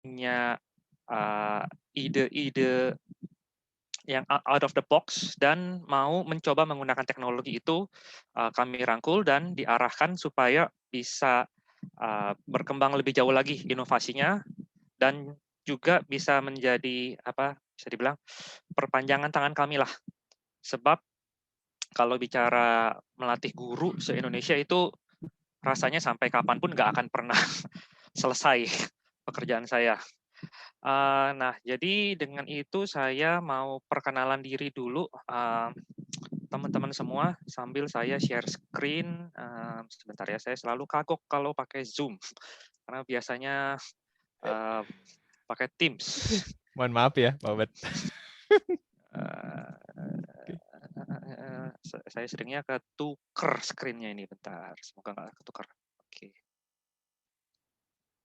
punya ide-ide yang out of the box dan mau mencoba menggunakan teknologi itu, kami rangkul dan diarahkan supaya bisa berkembang lebih jauh lagi inovasinya dan juga bisa menjadi bisa dibilang perpanjangan tangan kami lah. Sebab kalau bicara melatih guru se-Indonesia itu rasanya sampai kapanpun nggak akan pernah selesai pekerjaan saya. Nah, jadi dengan itu saya mau perkenalan diri dulu, teman-teman semua sambil saya share screen. Sebentar ya, saya selalu kagok kalau pakai Zoom karena biasanya pakai Teams. Mohon maaf ya, Pak Ubed. Saya seringnya ketuker screen-nya ini, bentar. Semoga nggak ketuker. Oke.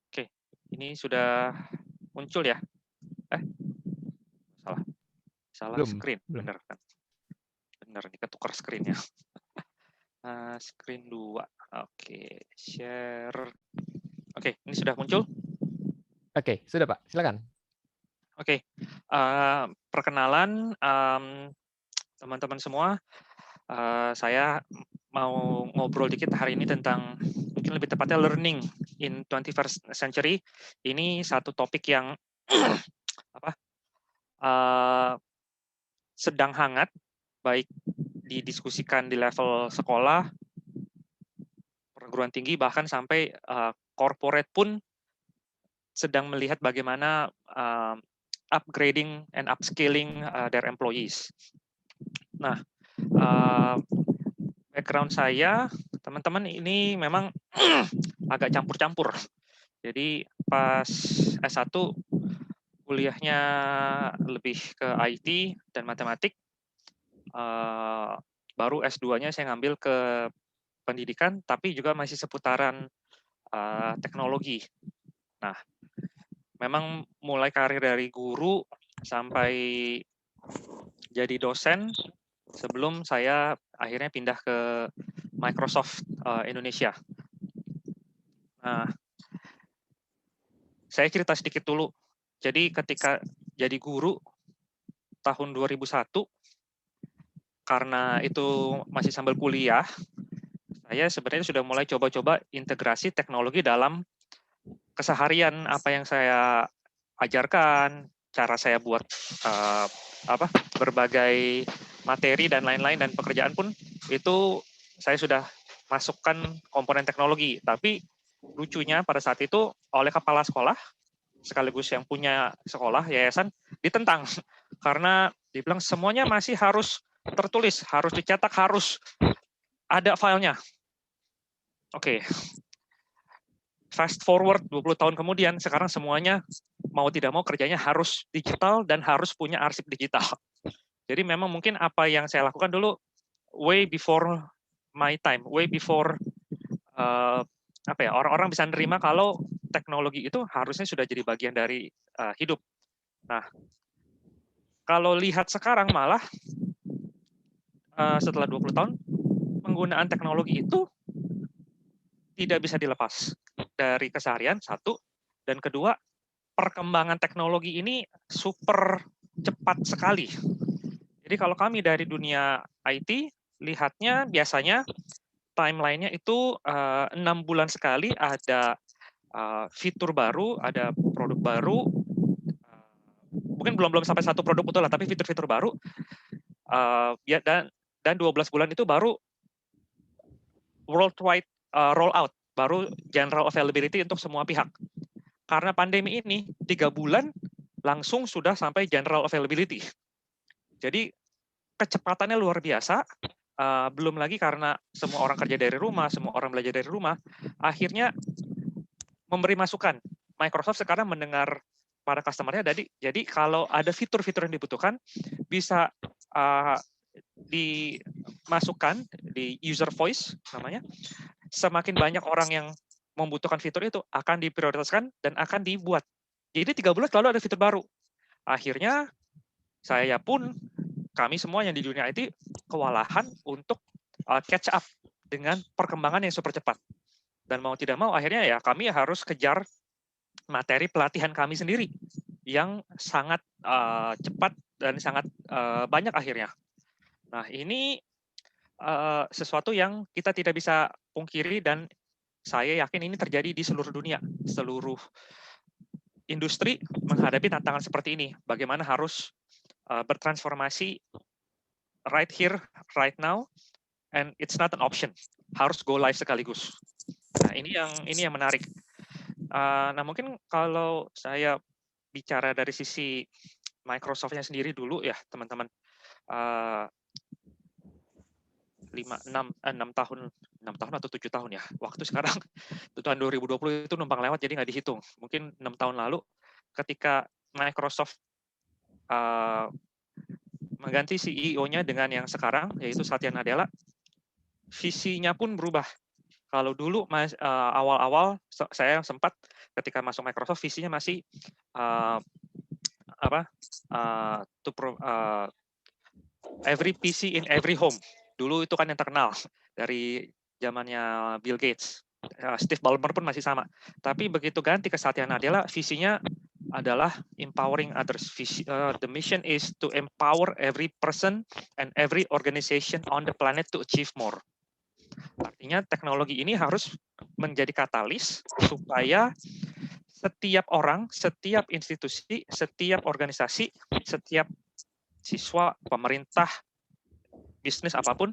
Oke, ini sudah muncul ya? Salah. Salah Belum, screen, belum. bener kan? Bener, nih ketuker screen-nya. Screen 2. Oke, share. Oke, ini sudah muncul? Oke, sudah Pak, silakan. Oke, perkenalan teman-teman semua. Saya mau ngobrol dikit hari ini tentang mungkin lebih tepatnya learning in 21st century. Ini satu topik yang sedang hangat, baik didiskusikan di level sekolah, perguruan tinggi, bahkan sampai corporate pun sedang melihat bagaimana upgrading and upscaling their employees. Nah, background saya, teman-teman, ini memang agak campur-campur. Jadi pas S1 kuliahnya lebih ke IT dan matematik, baru S2-nya saya ngambil ke pendidikan, tapi juga masih seputaran teknologi. Nah, memang mulai karir dari guru sampai jadi dosen sebelum saya akhirnya pindah ke Microsoft Indonesia. Nah, saya cerita sedikit dulu. Jadi ketika jadi guru tahun 2001, karena itu masih sambil kuliah, saya sebenarnya sudah mulai coba-coba integrasi teknologi dalam keseharian, apa yang saya ajarkan, cara saya buat berbagai materi dan lain-lain, dan pekerjaan pun itu saya sudah masukkan komponen teknologi. Tapi lucunya pada saat itu oleh kepala sekolah sekaligus yang punya sekolah yayasan ditentang karena dibilang semuanya masih harus tertulis, harus dicetak, harus ada filenya. Oke. Fast forward 20 tahun kemudian, sekarang semuanya mau tidak mau kerjanya harus digital dan harus punya arsip digital. Jadi memang mungkin apa yang saya lakukan dulu way before my time, way before orang-orang bisa nerima kalau teknologi itu harusnya sudah jadi bagian dari hidup. Nah, kalau lihat sekarang malah setelah 20 tahun penggunaan teknologi itu tidak bisa dilepas dari keseharian, satu, dan kedua, perkembangan teknologi ini super cepat sekali. Jadi kalau kami dari dunia IT, lihatnya biasanya timeline-nya itu 6 bulan sekali ada fitur baru, ada produk baru, mungkin belum sampai satu produk betul lah, tapi fitur-fitur baru, dan 12 bulan itu baru worldwide roll out, baru general availability untuk semua pihak. Karena pandemi ini 3 bulan langsung sudah sampai general availability. Jadi kecepatannya luar biasa. Belum lagi karena semua orang kerja dari rumah, semua orang belajar dari rumah, akhirnya memberi masukan. Microsoft sekarang mendengar para customer-nya, jadi kalau ada fitur-fitur yang dibutuhkan, bisa dimasukkan di user voice namanya. Semakin banyak orang yang membutuhkan fitur itu akan diprioritaskan dan akan dibuat. Jadi 3 bulan selalu ada fitur baru. Akhirnya saya pun, kami semua yang di dunia IT kewalahan untuk catch up dengan perkembangan yang super cepat. Dan mau tidak mau akhirnya ya kami harus kejar materi pelatihan kami sendiri yang sangat cepat dan sangat banyak akhirnya. Nah, ini sesuatu yang kita tidak bisa pungkiri dan saya yakin ini terjadi di seluruh dunia. Seluruh industri menghadapi tantangan seperti ini. Bagaimana harus bertransformasi right here, right now, and it's not an option. Harus go live sekaligus. Nah, ini yang menarik. Nah, mungkin kalau saya bicara dari sisi Microsoft-nya sendiri dulu ya, teman-teman. 6 tahun atau 7 tahun ya. Waktu sekarang tahun 2020 itu numpang lewat jadi nggak dihitung. Mungkin 6 tahun lalu ketika Microsoft mengganti CEO-nya dengan yang sekarang yaitu Satya Nadella, visinya pun berubah. Kalau dulu awal-awal saya sempat ketika masuk Microsoft visinya masih every PC in every home. Dulu itu kan yang terkenal dari zamannya Bill Gates. Steve Ballmer pun masih sama. Tapi begitu ganti ke Satya Nadella, visinya adalah empowering others. The mission is to empower every person and every organization on the planet to achieve more. Artinya teknologi ini harus menjadi katalis supaya setiap orang, setiap institusi, setiap organisasi, setiap siswa, pemerintah, bisnis apapun,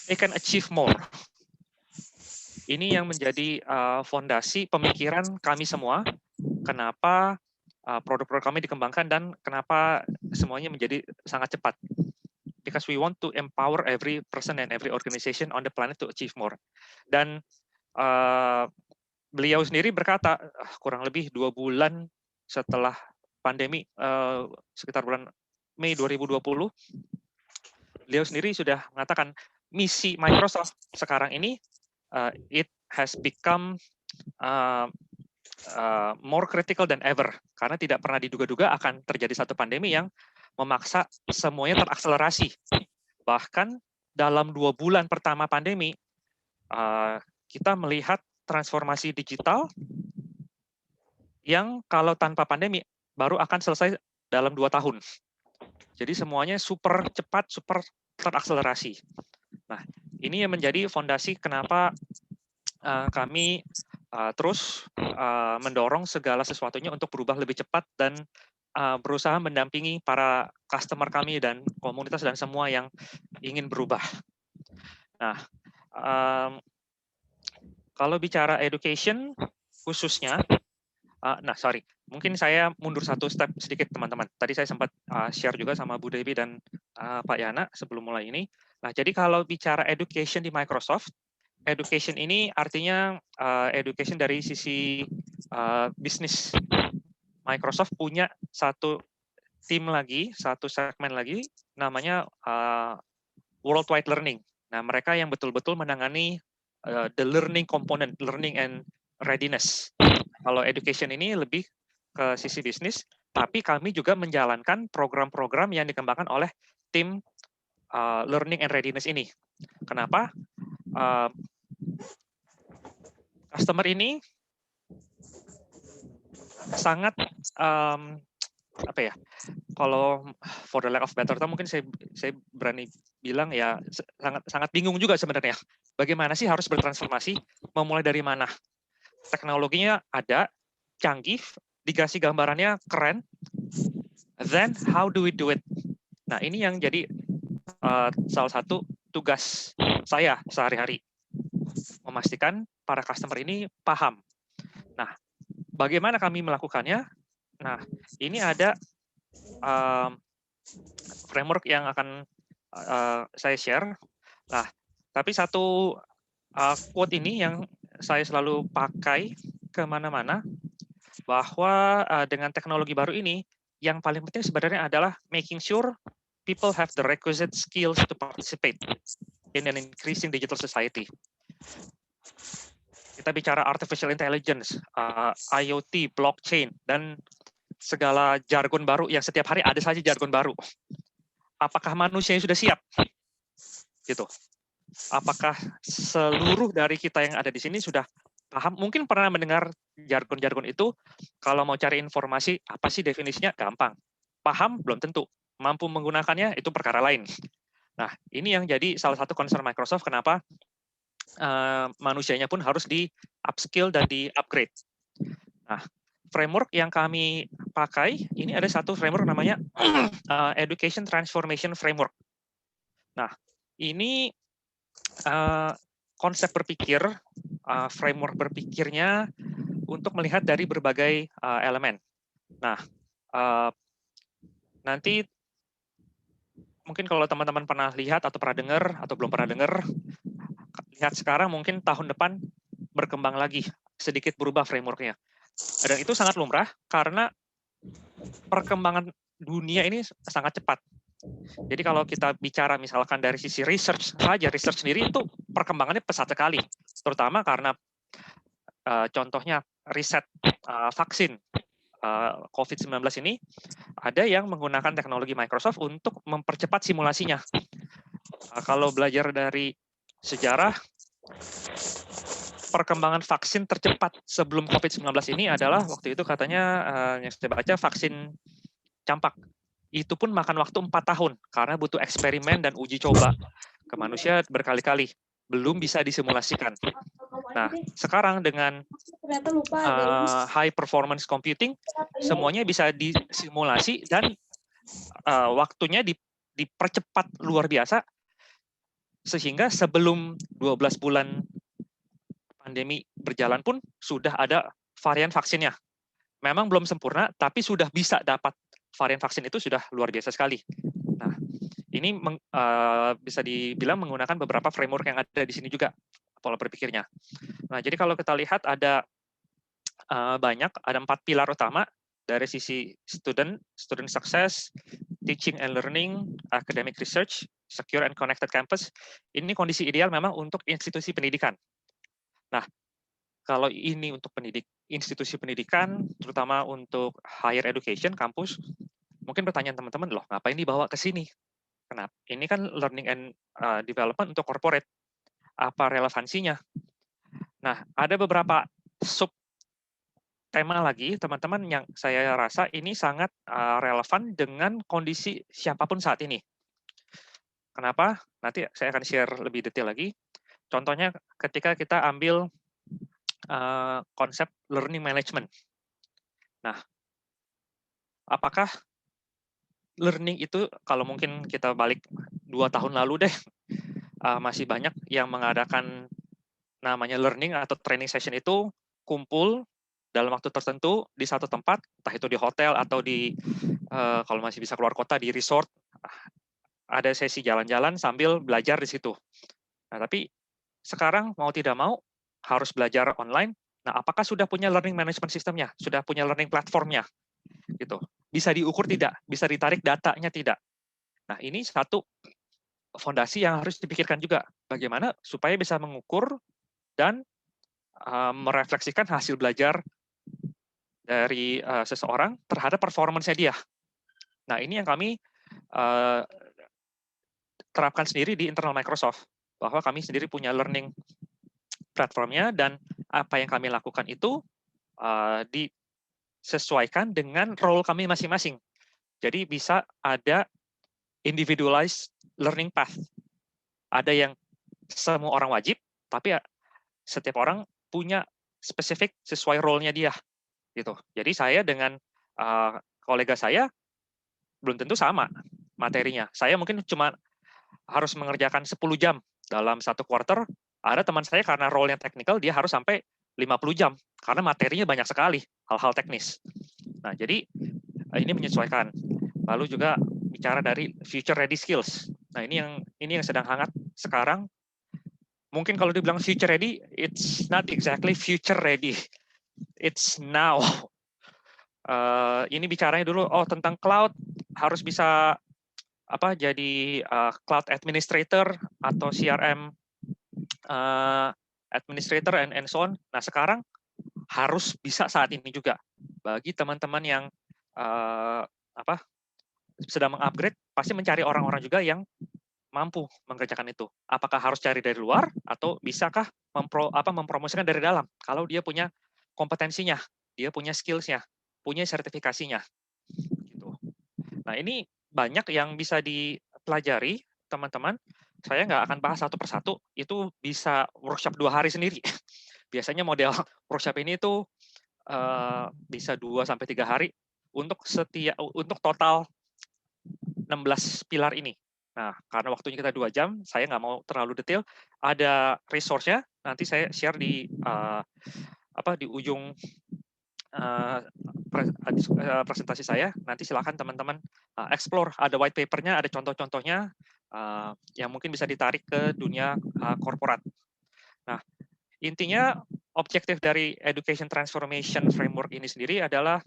they can achieve more. Ini yang menjadi fondasi pemikiran kami semua, kenapa produk-produk kami dikembangkan dan kenapa semuanya menjadi sangat cepat. Because we want to empower every person and every organization on the planet to achieve more. Dan beliau sendiri berkata, kurang lebih 2 bulan setelah pandemi, sekitar bulan Mei 2020, beliau sendiri sudah mengatakan misi Microsoft sekarang ini it has become more critical than ever karena tidak pernah diduga-duga akan terjadi satu pandemi yang memaksa semuanya terakselerasi. Bahkan dalam 2 bulan pertama pandemi kita melihat transformasi digital yang kalau tanpa pandemi baru akan selesai dalam 2 tahun. Jadi semuanya super cepat, super terakselerasi. Nah, ini yang menjadi fondasi kenapa kami terus mendorong segala sesuatunya untuk berubah lebih cepat dan berusaha mendampingi para customer kami dan komunitas dan semua yang ingin berubah. Nah, kalau bicara education khususnya, mungkin saya mundur satu step sedikit teman-teman. Tadi saya sempat share juga sama Bu Dewi dan Pak Yana sebelum mulai ini. Nah, jadi kalau bicara education di Microsoft, education ini artinya education dari sisi bisnis. Microsoft punya satu tim lagi, satu segmen lagi, namanya Worldwide Learning. Nah, mereka yang betul-betul menangani the learning component, learning and readiness. Kalau education ini lebih ke sisi bisnis, tapi kami juga menjalankan program-program yang dikembangkan oleh tim learning and readiness ini. Kenapa? Customer ini sangat kalau for the lack of better term mungkin saya berani bilang ya sangat bingung juga sebenarnya. Bagaimana sih harus bertransformasi? Memulai dari mana? Teknologinya ada, canggih, dikasih gambarannya keren. Then how do we do it? Nah, ini yang jadi salah satu tugas saya sehari-hari. Memastikan para customer ini paham. Nah, bagaimana kami melakukannya? Nah, ini ada framework yang akan saya share. Nah, tapi satu quote ini yang saya selalu pakai kemana-mana, bahwa dengan teknologi baru ini, yang paling penting sebenarnya adalah making sure people have the requisite skills to participate in an increasing digital society. Kita bicara artificial intelligence, IoT, blockchain, dan segala jargon baru yang setiap hari ada saja jargon baru. Apakah manusia yang sudah siap? Gitu. Apakah seluruh dari kita yang ada di sini sudah paham, mungkin pernah mendengar jargon-jargon itu. Kalau mau cari informasi apa sih definisinya, gampang. Paham belum tentu. Mampu menggunakannya itu perkara lain. Nah, ini yang jadi salah satu concern Microsoft kenapa manusianya pun harus di upskill dan di upgrade. Nah, framework yang kami pakai ini ada satu framework namanya Education Transformation Framework. Nah, ini konsep berpikir, framework berpikirnya untuk melihat dari berbagai elemen. Nah, nanti mungkin kalau teman-teman pernah lihat atau pernah dengar atau belum pernah dengar, lihat sekarang mungkin tahun depan berkembang lagi, sedikit berubah frameworknya. Dan itu sangat lumrah karena perkembangan dunia ini sangat cepat. Jadi kalau kita bicara misalkan dari sisi research saja, research sendiri itu perkembangannya pesat sekali. Terutama karena contohnya riset vaksin COVID-19 ini, ada yang menggunakan teknologi Microsoft untuk mempercepat simulasinya. Kalau belajar dari sejarah, perkembangan vaksin tercepat sebelum COVID-19 ini adalah waktu itu katanya yang saya baca vaksin campak. Itu pun makan waktu 4 tahun karena butuh eksperimen dan uji coba ke manusia berkali-kali. Belum bisa disimulasikan. Nah, sekarang dengan high performance computing, semuanya bisa disimulasi dan waktunya dipercepat luar biasa, sehingga sebelum 12 bulan pandemi berjalan pun sudah ada varian vaksinnya. Memang belum sempurna, tapi sudah bisa dapat varian vaksin itu sudah luar biasa sekali. Nah, ini bisa dibilang menggunakan beberapa framework yang ada di sini juga, pola berpikirnya. Nah, jadi kalau kita lihat ada banyak, ada 4 pilar utama dari sisi student success, teaching and learning, academic research, secure and connected campus. Ini kondisi ideal memang untuk institusi pendidikan. Nah, kalau ini untuk institusi pendidikan, terutama untuk higher education, kampus, mungkin pertanyaan teman-teman, loh ngapain dibawa ke sini? Kenapa? Ini kan learning and development untuk corporate. Apa relevansinya? Nah, ada beberapa sub tema lagi, teman-teman, yang saya rasa ini sangat relevan dengan kondisi siapapun saat ini. Kenapa? Nanti saya akan share lebih detail lagi. Contohnya ketika kita ambil konsep learning management. Nah, apakah learning itu, kalau mungkin kita balik 2 tahun lalu deh, masih banyak yang mengadakan namanya learning atau training session itu kumpul dalam waktu tertentu di satu tempat, entah itu di hotel atau di kalau masih bisa keluar kota di resort, ada sesi jalan-jalan sambil belajar di situ. Nah, tapi sekarang mau tidak mau harus belajar online. Nah, apakah sudah punya learning management systemnya? Sudah punya learning platformnya? Gitu. Bisa diukur tidak? Bisa ditarik datanya tidak? Nah, ini satu fondasi yang harus dipikirkan juga. Bagaimana supaya bisa mengukur dan merefleksikan hasil belajar dari seseorang terhadap performance-nya dia. Nah, ini yang kami terapkan sendiri di internal Microsoft, bahwa kami sendiri punya learning platformnya, dan apa yang kami lakukan itu disesuaikan dengan role kami masing-masing. Jadi bisa ada individualized learning path. Ada yang semua orang wajib, tapi setiap orang punya spesifik sesuai role-nya dia. Gitu. Jadi saya dengan kolega saya belum tentu sama materinya. Saya mungkin cuma harus mengerjakan 10 jam dalam satu quarter. Ada teman saya karena role-nya technical, dia harus sampai 50 jam karena materinya banyak sekali, hal-hal teknis. Nah, jadi ini menyesuaikan. Lalu juga bicara dari future ready skills. Nah, ini yang sedang hangat sekarang. Mungkin kalau dibilang future ready, it's not exactly future ready. It's now. Ini bicaranya dulu tentang cloud, harus bisa jadi cloud administrator atau CRM administrator and so on. Nah, sekarang harus bisa saat ini juga bagi teman-teman yang sedang mengupgrade, pasti mencari orang-orang juga yang mampu mengerjakan itu. Apakah harus cari dari luar atau bisakah mempromosikan dari dalam? Kalau dia punya kompetensinya, dia punya skills-nya, punya sertifikasinya, gitu. Nah, ini banyak yang bisa dipelajari, teman-teman. Saya nggak akan bahas satu persatu, itu bisa workshop 2 hari sendiri. Biasanya model workshop ini tuh bisa 2 sampai 3 hari untuk total 16 pilar ini. Nah, karena waktunya kita 2 jam, saya nggak mau terlalu detail. Ada resource-nya, nanti saya share di ujung presentasi saya. Nanti silakan teman-teman explore. Ada white paper-nya, ada contoh-contohnya yang mungkin bisa ditarik ke dunia korporat. Nah, intinya objektif dari Education Transformation Framework ini sendiri adalah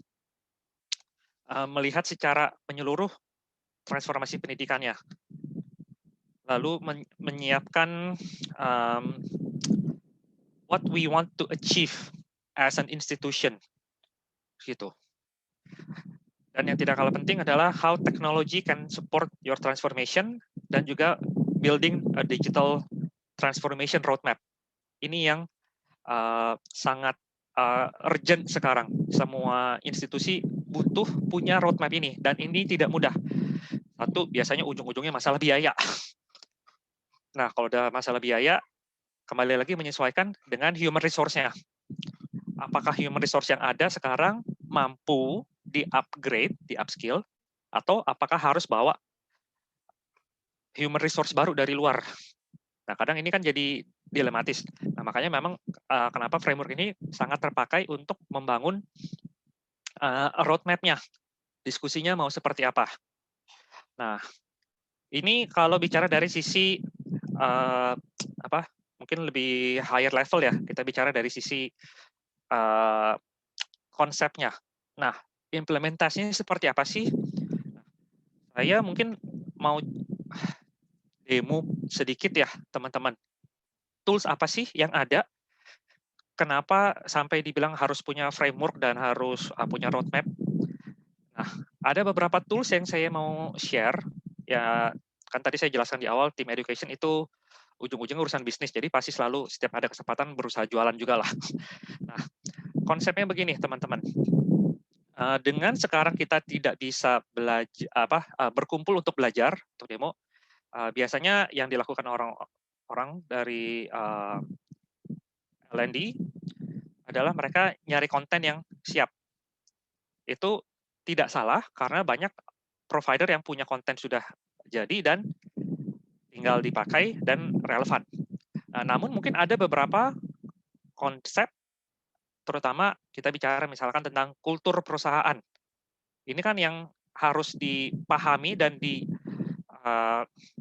melihat secara menyeluruh transformasi pendidikannya. Lalu menyiapkan what we want to achieve as an institution, gitu. Dan yang tidak kalah penting adalah how technology can support your transformation dan juga building a digital transformation roadmap. Ini yang sangat urgent sekarang. Semua institusi butuh punya roadmap ini dan ini tidak mudah. Satu, biasanya ujung-ujungnya masalah biaya. Nah, kalau ada masalah biaya, kembali lagi menyesuaikan dengan human resource-nya. Apakah human resource yang ada sekarang mampu di-upgrade, di-upskill, atau apakah harus bawa human resource baru dari luar? Nah, kadang ini kan jadi dilematis. Nah, makanya memang kenapa framework ini sangat terpakai untuk membangun roadmap-nya. Diskusinya mau seperti apa. Nah, ini kalau bicara dari sisi mungkin lebih higher level ya, kita bicara dari sisi konsepnya. Nah, implementasinya seperti apa sih? Saya mungkin mau demo sedikit ya, teman-teman. Tools apa sih yang ada? Kenapa sampai dibilang harus punya framework dan harus punya roadmap? Nah, ada beberapa tools yang saya mau share. Ya, kan tadi saya jelaskan di awal, tim education itu ujung-ujungnya urusan bisnis, jadi pasti selalu setiap ada kesempatan berusaha jualan juga lah. Nah, konsepnya begini, teman-teman. Dengan sekarang kita tidak bisa berkumpul untuk belajar, untuk demo, biasanya yang dilakukan orang dari L&D adalah mereka nyari konten yang siap. Itu tidak salah karena banyak provider yang punya konten sudah jadi dan tinggal dipakai dan relevan. Namun mungkin ada beberapa konsep, terutama kita bicara misalkan tentang kultur perusahaan. Ini kan yang harus dipahami dan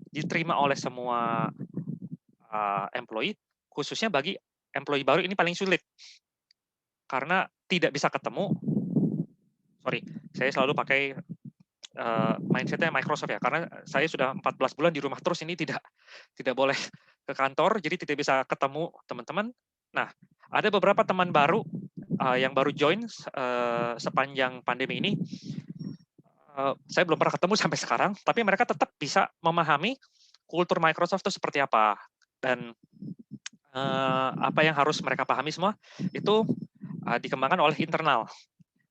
diterima oleh semua employee, khususnya bagi employee baru ini paling sulit. Karena tidak bisa ketemu, saya selalu pakai mindsetnya Microsoft ya, karena saya sudah 14 bulan di rumah terus, ini tidak boleh ke kantor, jadi tidak bisa ketemu teman-teman. Nah, ada beberapa teman baru yang baru join sepanjang pandemi ini, saya belum pernah ketemu sampai sekarang, tapi mereka tetap bisa memahami kultur Microsoft itu seperti apa, dan apa yang harus mereka pahami semua, itu dikembangkan oleh internal.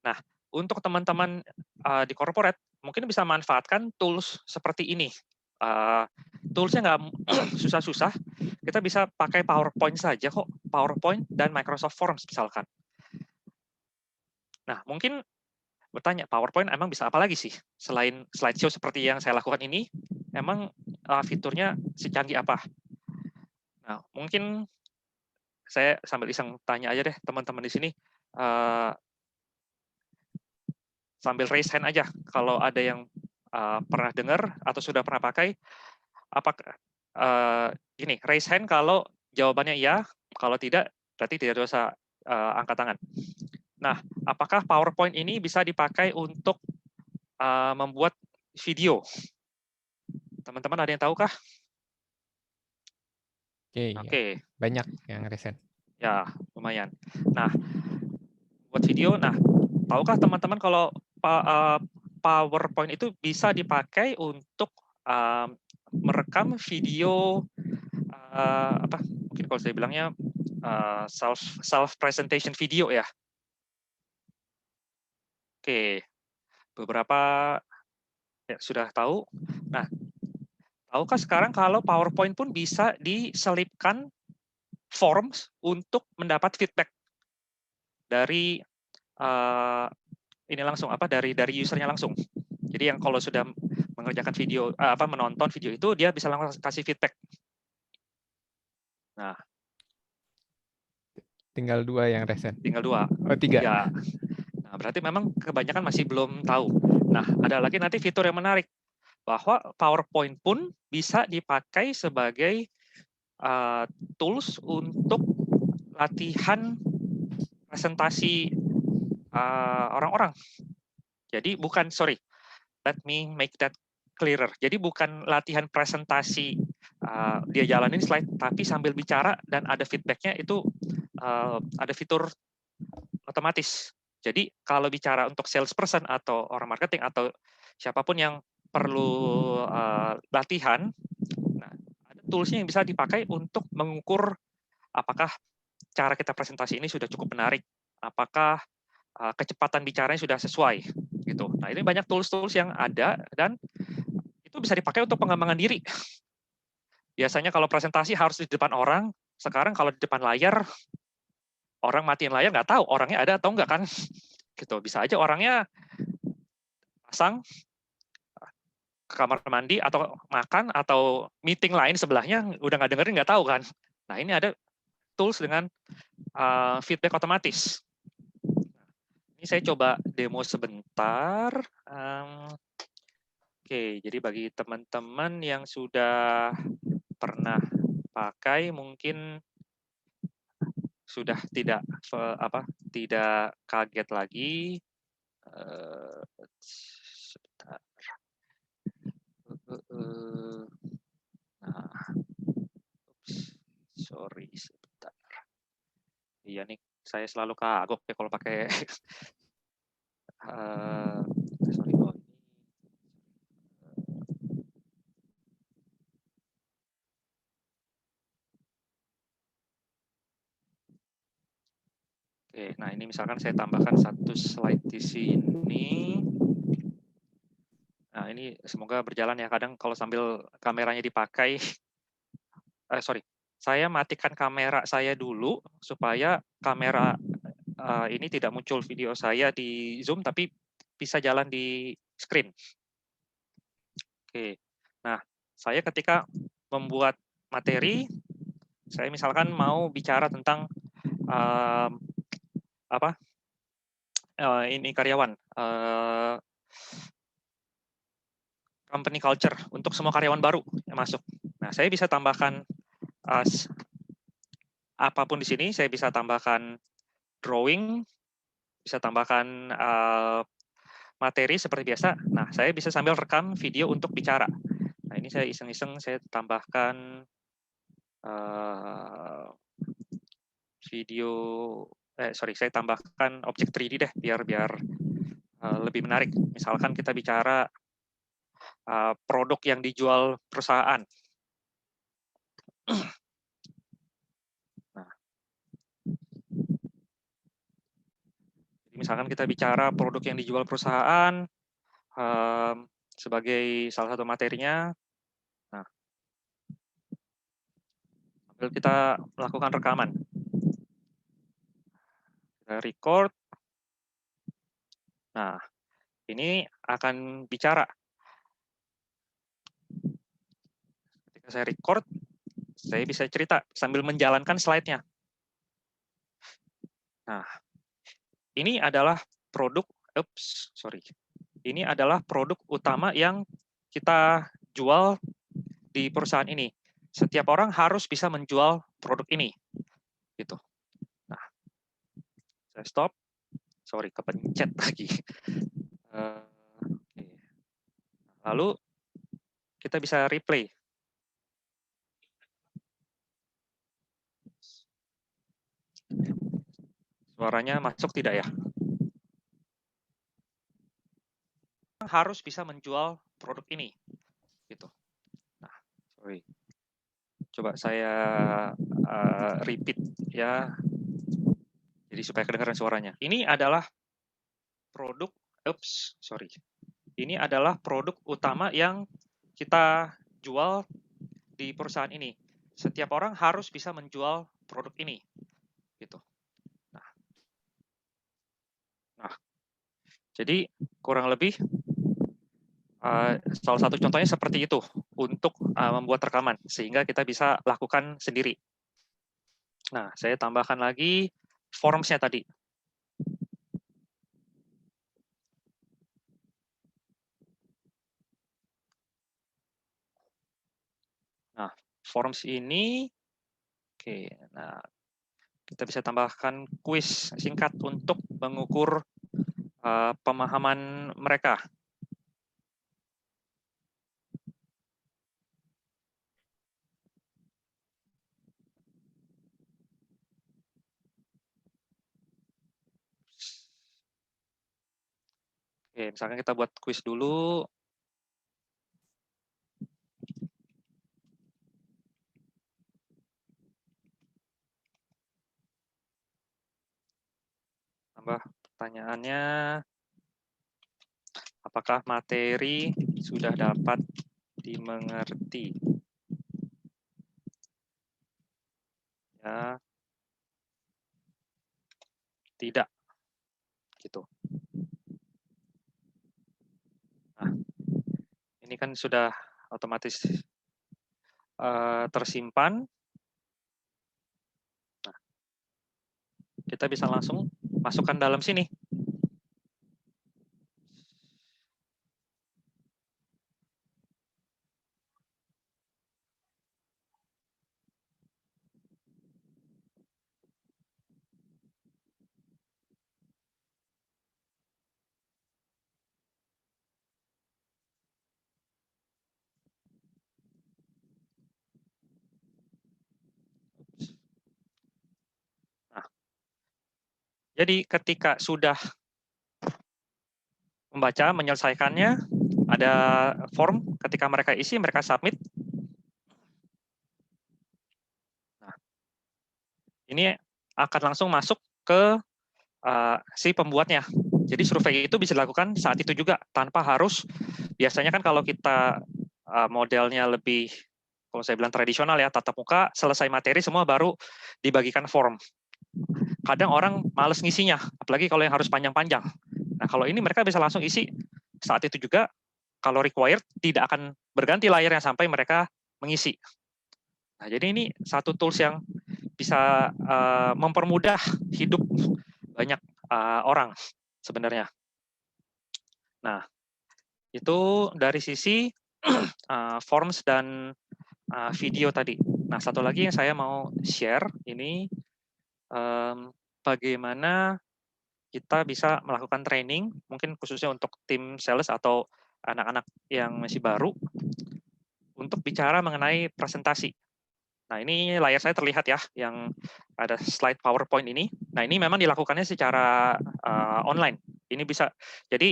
Nah, untuk teman-teman di corporate, mungkin bisa manfaatkan tools seperti ini. Toolsnya nggak susah-susah, kita bisa pakai PowerPoint saja kok, PowerPoint dan Microsoft Forms misalkan. Nah, mungkin bertanya, PowerPoint emang bisa apa lagi sih? Selain slideshow seperti yang saya lakukan ini, emang fiturnya secanggih apa? Nah, mungkin saya sambil iseng tanya aja deh teman-teman di sini, sambil raise hand aja kalau ada yang pernah dengar atau sudah pernah pakai. Apakah gini, raise hand kalau jawabannya iya, kalau tidak berarti tidak usah angkat tangan. Nah, apakah PowerPoint ini bisa dipakai untuk membuat video? Teman-teman ada yang tahu kah? Oke. Banyak yang raise hand. Ya, lumayan. Nah, buat video, nah, tahukah teman-teman kalau PowerPoint itu bisa dipakai untuk merekam video apa? Mungkin kalau saya bilangnya self presentation video ya. Oke, beberapa ya sudah tahu. Nah, tahukah sekarang kalau PowerPoint pun bisa diselipkan forms untuk mendapat feedback dari ini langsung dari usernya langsung. Jadi yang kalau sudah mengerjakan video menonton video itu dia bisa langsung kasih feedback. Nah, tinggal 2 yang recent. Tinggal 2. Oh, 3. Ya. Nah, berarti memang kebanyakan masih belum tahu. Nah, ada lagi nanti fitur yang menarik bahwa PowerPoint pun bisa dipakai sebagai tools untuk latihan presentasi orang-orang. Jadi bukan, let me make that clearer. Jadi bukan latihan presentasi dia jalanin slide, tapi sambil bicara dan ada feedbacknya itu ada fitur otomatis. Jadi kalau bicara untuk salesperson atau orang marketing atau siapapun yang perlu latihan, nah, ada toolsnya yang bisa dipakai untuk mengukur apakah cara kita presentasi ini sudah cukup menarik, apakah kecepatan bicaranya sudah sesuai, gitu. Nah, ini banyak tools-tools yang ada dan itu bisa dipakai untuk pengembangan diri. Biasanya kalau presentasi harus di depan orang, sekarang kalau di depan layar, orang matiin layar nggak tahu orangnya ada atau enggak kan. Gitu, bisa aja orangnya pasang ke kamar mandi atau makan atau meeting lain sebelahnya udah nggak dengerin nggak tahu kan. Nah ini ada tools dengan feedback otomatis. Ini saya coba demo sebentar. Oke, jadi bagi teman-teman yang sudah pernah pakai mungkin sudah tidak tidak kaget lagi. Sebentar. Nah, sorry sebentar. Iya nih, saya selalu kagok ya kalau pakai sorry. Oke, nah ini misalkan saya tambahkan satu slide di sini. Nah ini semoga berjalan ya. Kadang kalau sambil kameranya dipakai, saya matikan kamera saya dulu supaya kamera ini tidak muncul video saya di Zoom, tapi bisa jalan di screen. Oke, nah saya ketika membuat materi, saya misalkan mau bicara tentang ini karyawan, company culture untuk semua karyawan baru yang masuk. Nah, saya bisa tambahkan apapun di sini, saya bisa tambahkan drawing, bisa tambahkan materi seperti biasa. Nah, saya bisa sambil rekam video untuk bicara. Nah, ini saya iseng-iseng saya tambahkan saya tambahkan objek 3D deh biar lebih menarik. Misalkan kita bicara produk yang dijual perusahaan. Nah, misalkan kita bicara produk yang dijual perusahaan sebagai salah satu materinya. Nah, sambil kita melakukan rekaman. Kita record. Nah, ini akan bicara. Ketika saya record, saya bisa cerita sambil menjalankan slide-nya. Nah, ini adalah produk, ini adalah produk utama yang kita jual di perusahaan ini. Setiap orang harus bisa menjual produk ini. Gitu. Nah, saya stop. Sorry, kepencet lagi. Lalu kita bisa replay. Suaranya masuk tidak ya? Harus bisa menjual produk ini. Gitu. Nah, Coba saya repeat ya, jadi supaya kedengaran suaranya. Ini adalah produk, ini adalah produk utama yang kita jual di perusahaan ini. Setiap orang harus bisa menjual produk ini, gitu. Nah, jadi kurang lebih salah satu contohnya seperti itu untuk membuat rekaman sehingga kita bisa lakukan sendiri. Nah, saya tambahkan lagi forms-nya tadi. Nah, forms ini, oke, nah kita bisa tambahkan kuis singkat untuk mengukur pemahaman mereka. Oke, misalkan kita buat kuis dulu. Tambah pertanyaannya, apakah materi sudah dapat dimengerti? Ya, tidak, gitu. Nah, ini kan sudah otomatis tersimpan. Nah, kita bisa langsung masukkan dalam sini. Nah, jadi ketika sudah membaca, menyelesaikannya, ada form, ketika mereka isi, mereka submit. Nah, ini akan langsung masuk ke si pembuatnya. Jadi survei itu bisa dilakukan saat itu juga, tanpa harus, biasanya kan kalau kita modelnya lebih, kalau saya bilang tradisional ya, tatap muka, selesai materi semua baru dibagikan form. Kadang orang males ngisinya, apalagi kalau yang harus panjang-panjang. Nah, kalau ini mereka bisa langsung isi saat itu juga, kalau required tidak akan berganti layarnya sampai mereka mengisi. Nah, jadi ini satu tools yang bisa mempermudah hidup banyak orang sebenarnya. Nah, itu dari sisi forms dan video tadi. Nah, satu lagi yang saya mau share ini bagaimana kita bisa melakukan training, mungkin khususnya untuk tim sales atau anak-anak yang masih baru, untuk bicara mengenai presentasi. Nah, ini layar saya terlihat ya, yang ada slide PowerPoint ini. Nah, ini memang dilakukannya secara online. Ini bisa, jadi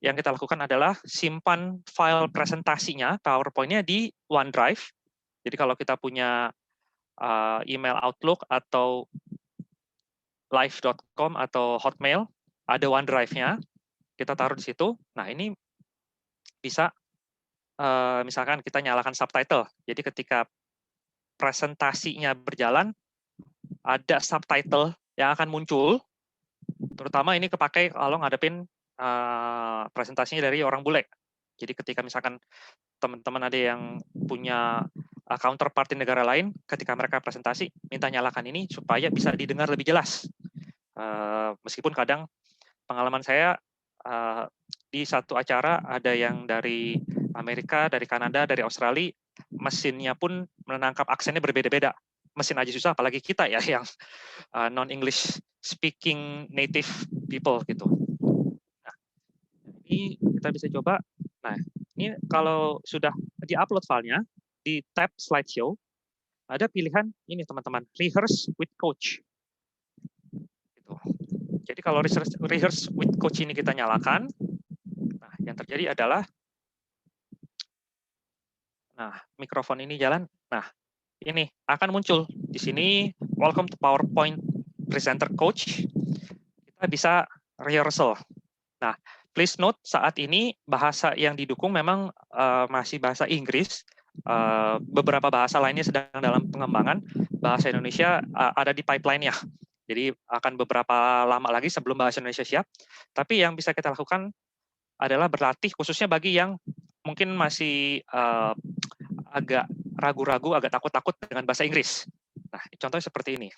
yang kita lakukan adalah simpan file presentasinya, PowerPoint-nya di OneDrive. Jadi kalau kita punya email Outlook atau live.com atau Hotmail, ada OneDrive-nya, kita taruh di situ. Nah, ini bisa, misalkan kita nyalakan subtitle. Jadi ketika presentasinya berjalan, ada subtitle yang akan muncul, terutama ini kepakai kalau ngadepin presentasinya dari orang bule. Jadi ketika misalkan teman-teman ada yang punya counterpart di negara lain, ketika mereka presentasi, minta nyalakan ini supaya bisa didengar lebih jelas. Meskipun kadang pengalaman saya di satu acara ada yang dari Amerika, dari Kanada, dari Australia, mesinnya pun menangkap aksennya berbeda-beda. Mesin aja susah, apalagi kita ya yang non-English speaking native people gitu. Nah, ini kita bisa coba. Nah, ini kalau sudah di-upload filenya, di tab slideshow, ada pilihan ini teman-teman, rehearse with coach. Gitu. Jadi kalau rehearse with coach ini kita nyalakan, nah yang terjadi adalah, nah mikrofon ini jalan, nah ini akan muncul di sini. Welcome to PowerPoint Presenter Coach. Kita bisa rehearsal. Nah, please note saat ini bahasa yang didukung memang masih bahasa Inggris. Beberapa bahasa lainnya sedang dalam pengembangan. Bahasa Indonesia ada di pipeline-nya. Jadi akan beberapa lama lagi sebelum bahasa Indonesia siap. Tapi yang bisa kita lakukan adalah berlatih khususnya bagi yang mungkin masih agak ragu-ragu, agak takut-takut dengan bahasa Inggris. Nah, contohnya seperti ini.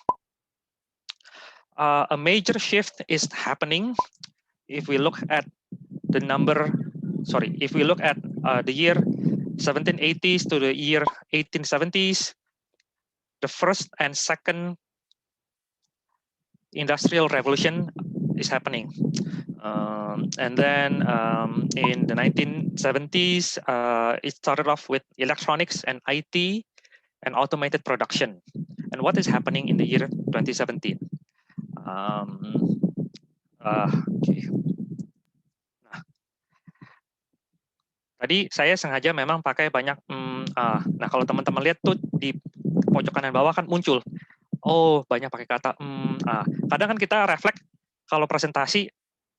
A major shift is happening if we look at the if we look at the year 1780s to the year 1870s, the first and second industrial revolution is happening. And then in the 1970s, it started off with electronics and IT and automated production. And what is happening in the year 2017? Okay. Nah, tadi saya sengaja memang pakai banyak. Nah, kalau teman-teman lihat tuh di pojok kanan bawah kan muncul. Oh, banyak pakai kata. Kadang kan kita refleks kalau presentasi,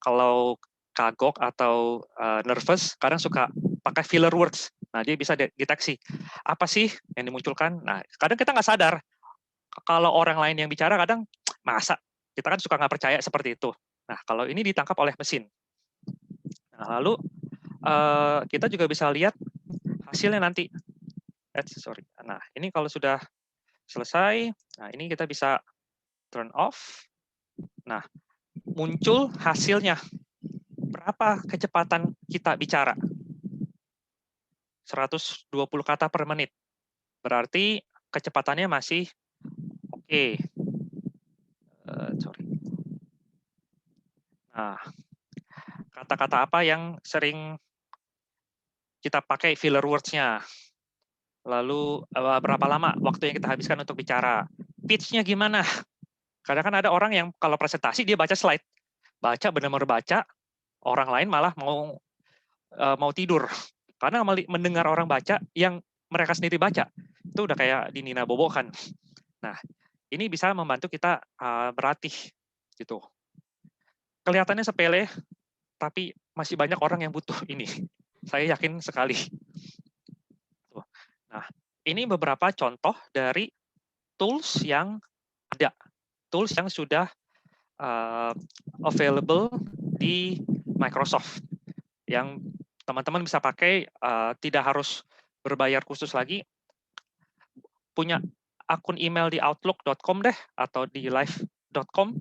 kalau kagok atau nervous, kadang suka pakai filler words. Nah, dia bisa deteksi apa sih yang dimunculkan. Nah, kadang kita nggak sadar. Kalau orang lain yang bicara, kadang masa kita kan suka nggak percaya seperti itu. Nah, kalau ini ditangkap oleh mesin. Nah, lalu kita juga bisa lihat hasilnya nanti. Nah, ini kalau sudah selesai, nah ini kita bisa turn off. Nah, muncul hasilnya. Berapa kecepatan kita bicara? 120 kata per menit. Berarti kecepatannya masih oke. Sorry. Nah, kata-kata apa yang sering kita pakai filler words-nya? Lalu berapa lama waktu yang kita habiskan untuk bicara? Pitch-nya gimana? Kadang kan ada orang yang kalau presentasi dia baca slide. Baca, benar-benar baca, orang lain malah mau tidur. Karena mendengar orang baca yang mereka sendiri baca. Itu udah kayak di Nina Bobo kan. Nah, ini bisa membantu kita berlatih gitu. Kelihatannya sepele, tapi masih banyak orang yang butuh ini. Saya yakin sekali. Nah, ini beberapa contoh dari tools yang ada. Tools yang sudah available di Microsoft. Yang teman-teman bisa pakai, tidak harus berbayar khusus lagi. Punya akun email di outlook.com deh, atau di live.com,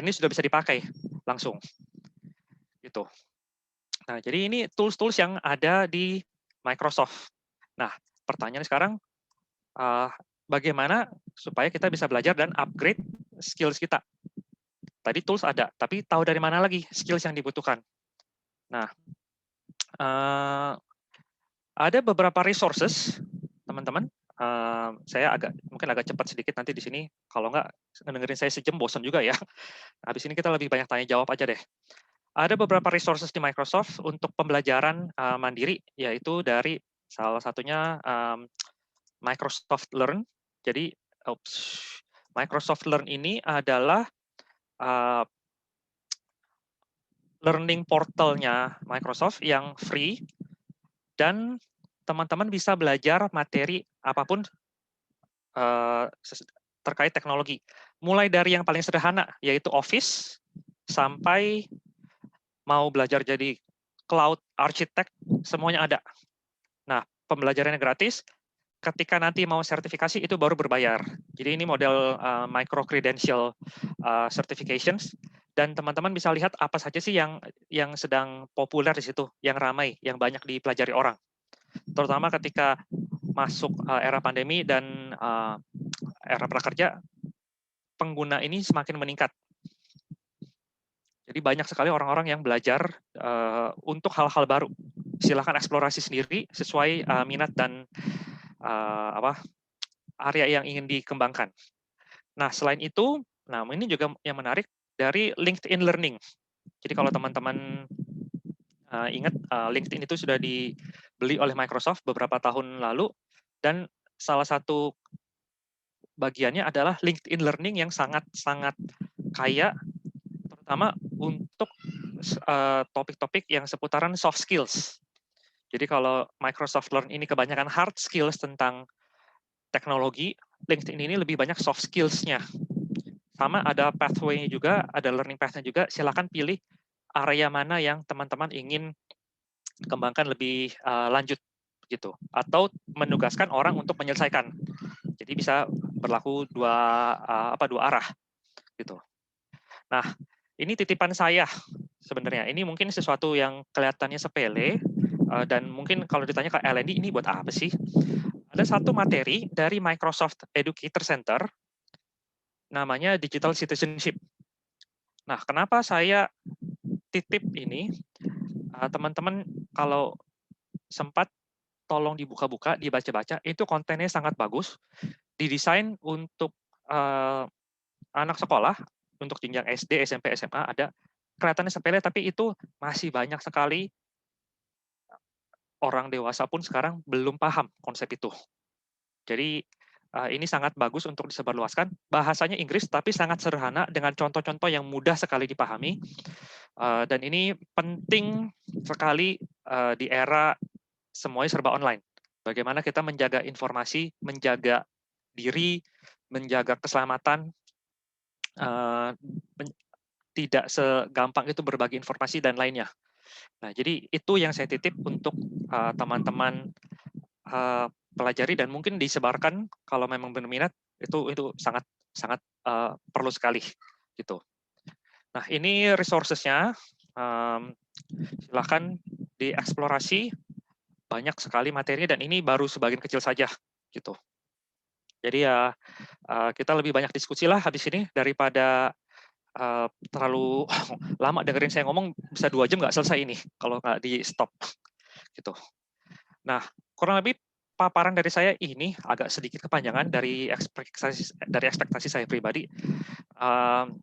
ini sudah bisa dipakai langsung. Gitu. Nah, jadi ini tools-tools yang ada di Microsoft. Nah, pertanyaan sekarang, bagaimana supaya kita bisa belajar dan upgrade skills kita? Tadi tools ada, tapi tahu dari mana lagi skills yang dibutuhkan? Nah, ada beberapa resources, teman-teman. Saya mungkin agak cepat sedikit nanti di sini. Kalau nggak dengerin saya sejam, bosan juga ya. Habis ini kita lebih banyak tanya jawab aja deh. Ada beberapa resources di Microsoft untuk pembelajaran mandiri, yaitu dari salah satunya Microsoft Learn. Jadi Microsoft Learn ini adalah learning portalnya Microsoft yang free, dan teman-teman bisa belajar materi apapun terkait teknologi. Mulai dari yang paling sederhana, yaitu Office, sampai mau belajar jadi cloud architect, semuanya ada. Nah, pembelajarannya gratis. Ketika nanti mau sertifikasi, itu baru berbayar. Jadi ini model micro-credential certifications. Dan teman-teman bisa lihat apa saja sih yang sedang populer di situ, yang ramai, yang banyak dipelajari orang. Terutama ketika masuk era pandemi dan era prakerja, pengguna ini semakin meningkat. Jadi banyak sekali orang-orang yang belajar untuk hal-hal baru. Silakan eksplorasi sendiri sesuai minat dan area yang ingin dikembangkan. Nah, selain itu, ini juga yang menarik dari LinkedIn Learning. Jadi kalau teman-teman ingat, LinkedIn itu sudah dibeli oleh Microsoft beberapa tahun lalu, dan salah satu bagiannya adalah LinkedIn Learning yang sangat-sangat kaya, terutama untuk topik-topik yang seputaran soft skills. Jadi kalau Microsoft Learn ini kebanyakan hard skills tentang teknologi, LinkedIn ini lebih banyak soft skills-nya. Sama ada pathway-nya juga, ada learning path-nya juga, silakan pilih area mana yang teman-teman ingin kembangkan lebih lanjut gitu, atau menugaskan orang untuk menyelesaikan. Jadi bisa berlaku dua arah gitu. Nah, ini titipan saya sebenarnya. Ini mungkin sesuatu yang kelihatannya sepele dan mungkin kalau ditanya ke L&D ini buat apa sih? Ada satu materi dari Microsoft Educator Center namanya Digital Citizenship. Nah, kenapa saya titip ini? Teman-teman kalau sempat tolong dibuka-buka, dibaca-baca, itu kontennya sangat bagus, didesain untuk anak sekolah, untuk jenjang SD, SMP, SMA, ada kelihatannya sepele, tapi itu masih banyak sekali orang dewasa pun sekarang belum paham konsep itu. Jadi ini sangat bagus untuk disebarluaskan. Bahasanya Inggris, tapi sangat sederhana dengan contoh-contoh yang mudah sekali dipahami. Dan ini penting sekali di era semuanya serba online. Bagaimana kita menjaga informasi, menjaga diri, menjaga keselamatan, tidak segampang itu berbagi informasi dan lainnya. Nah, jadi itu yang saya titip untuk teman-teman pelajari dan mungkin disebarkan kalau memang berminat, itu sangat perlu sekali gitu. Nah, ini resources-nya, silakan dieksplorasi, banyak sekali materi dan ini baru sebagian kecil saja gitu. Jadi ya kita lebih banyak diskusi lah habis ini daripada terlalu lama dengerin saya ngomong, bisa 2 jam nggak selesai ini kalau nggak di stop gitu. Nah, kurang lebih paparan dari saya ini agak sedikit kepanjangan dari ekspektasi saya pribadi.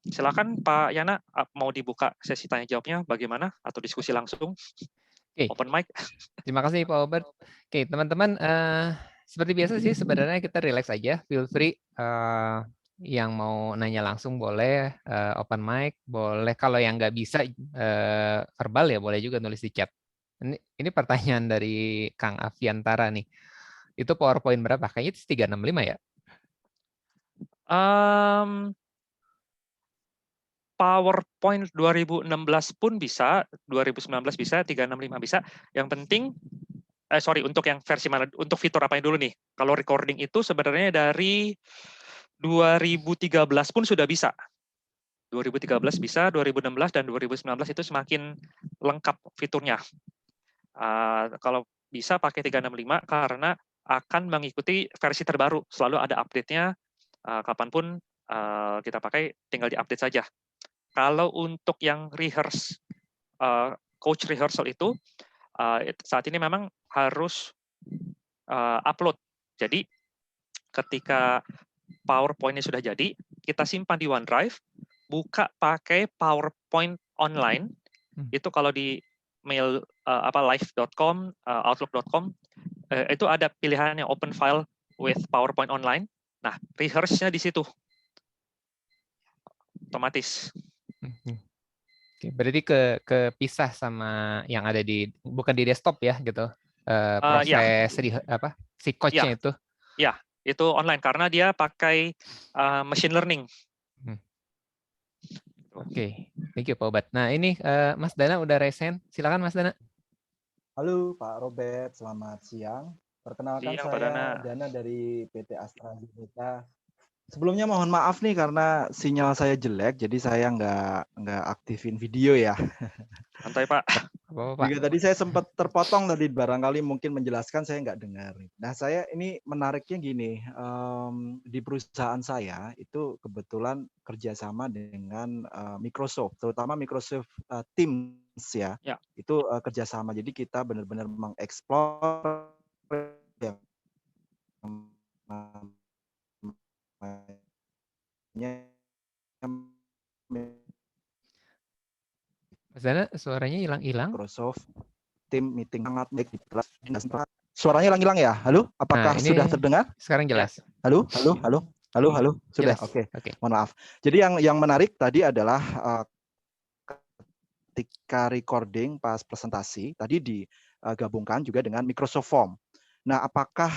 Silakan Pak Yana, mau dibuka sesi tanya jawabnya bagaimana atau diskusi langsung? Oke. Open mic. Terima kasih Pak Obert. Oke, teman-teman, seperti biasa sih sebenarnya kita relax aja, feel free yang mau nanya langsung boleh, open mic boleh, kalau yang nggak bisa verbal ya boleh juga nulis di chat. Ini pertanyaan dari Kang Aviantara nih. Itu PowerPoint berapa? Kayaknya itu 365 ya? PowerPoint 2016 pun bisa, 2019 bisa, 365 bisa. Yang penting, untuk yang versi mana, untuk fitur apa dulu nih? Kalau recording itu sebenarnya dari 2013 pun sudah bisa. 2013 bisa, 2016 dan 2019 itu semakin lengkap fiturnya. Kalau bisa pakai 365 karena akan mengikuti versi terbaru, selalu ada update-nya, kapanpun kita pakai tinggal di-update saja. Kalau untuk yang coach rehearsal itu, saat ini memang harus upload. Jadi ketika PowerPoint-nya sudah jadi, kita simpan di OneDrive, buka pakai PowerPoint online. Itu kalau di mail live.com, outlook.com, itu ada pilihannya open file with PowerPoint online. Nah, rehearse-nya di situ. Otomatis. Oke, berarti kepisah sama yang ada bukan di desktop ya gitu. Proses si coach-nya itu. Ya, itu online karena dia pakai machine learning. Oke, thank you Pak Obat. Nah ini Mas Dana udah resen, silakan Mas Dana. Halo Pak Robert, selamat siang. Perkenalkan saya Dana dari PT AstraZeneca. Sebelumnya mohon maaf nih karena sinyal saya jelek, jadi saya nggak aktifin video ya. Santai Pak. Jika tadi saya sempat terpotong tadi, barangkali mungkin menjelaskan saya nggak dengar. Nah saya ini menariknya gini, di perusahaan saya itu kebetulan kerjasama dengan Microsoft, terutama Microsoft Teams ya. Itu kerjasama. Jadi kita benar-benar mengeksplor Mas Dana, suaranya hilang-hilang. Microsoft Team meeting sangat baik di kelas. Suaranya hilang-hilang ya? Halo, apakah sudah terdengar? Sekarang jelas. Halo, halo, halo. Halo, sudah, Jelas. oke. Oke. Mohon maaf. Jadi yang menarik tadi adalah ketika recording pas presentasi tadi digabungkan juga dengan Microsoft Form. Nah, apakah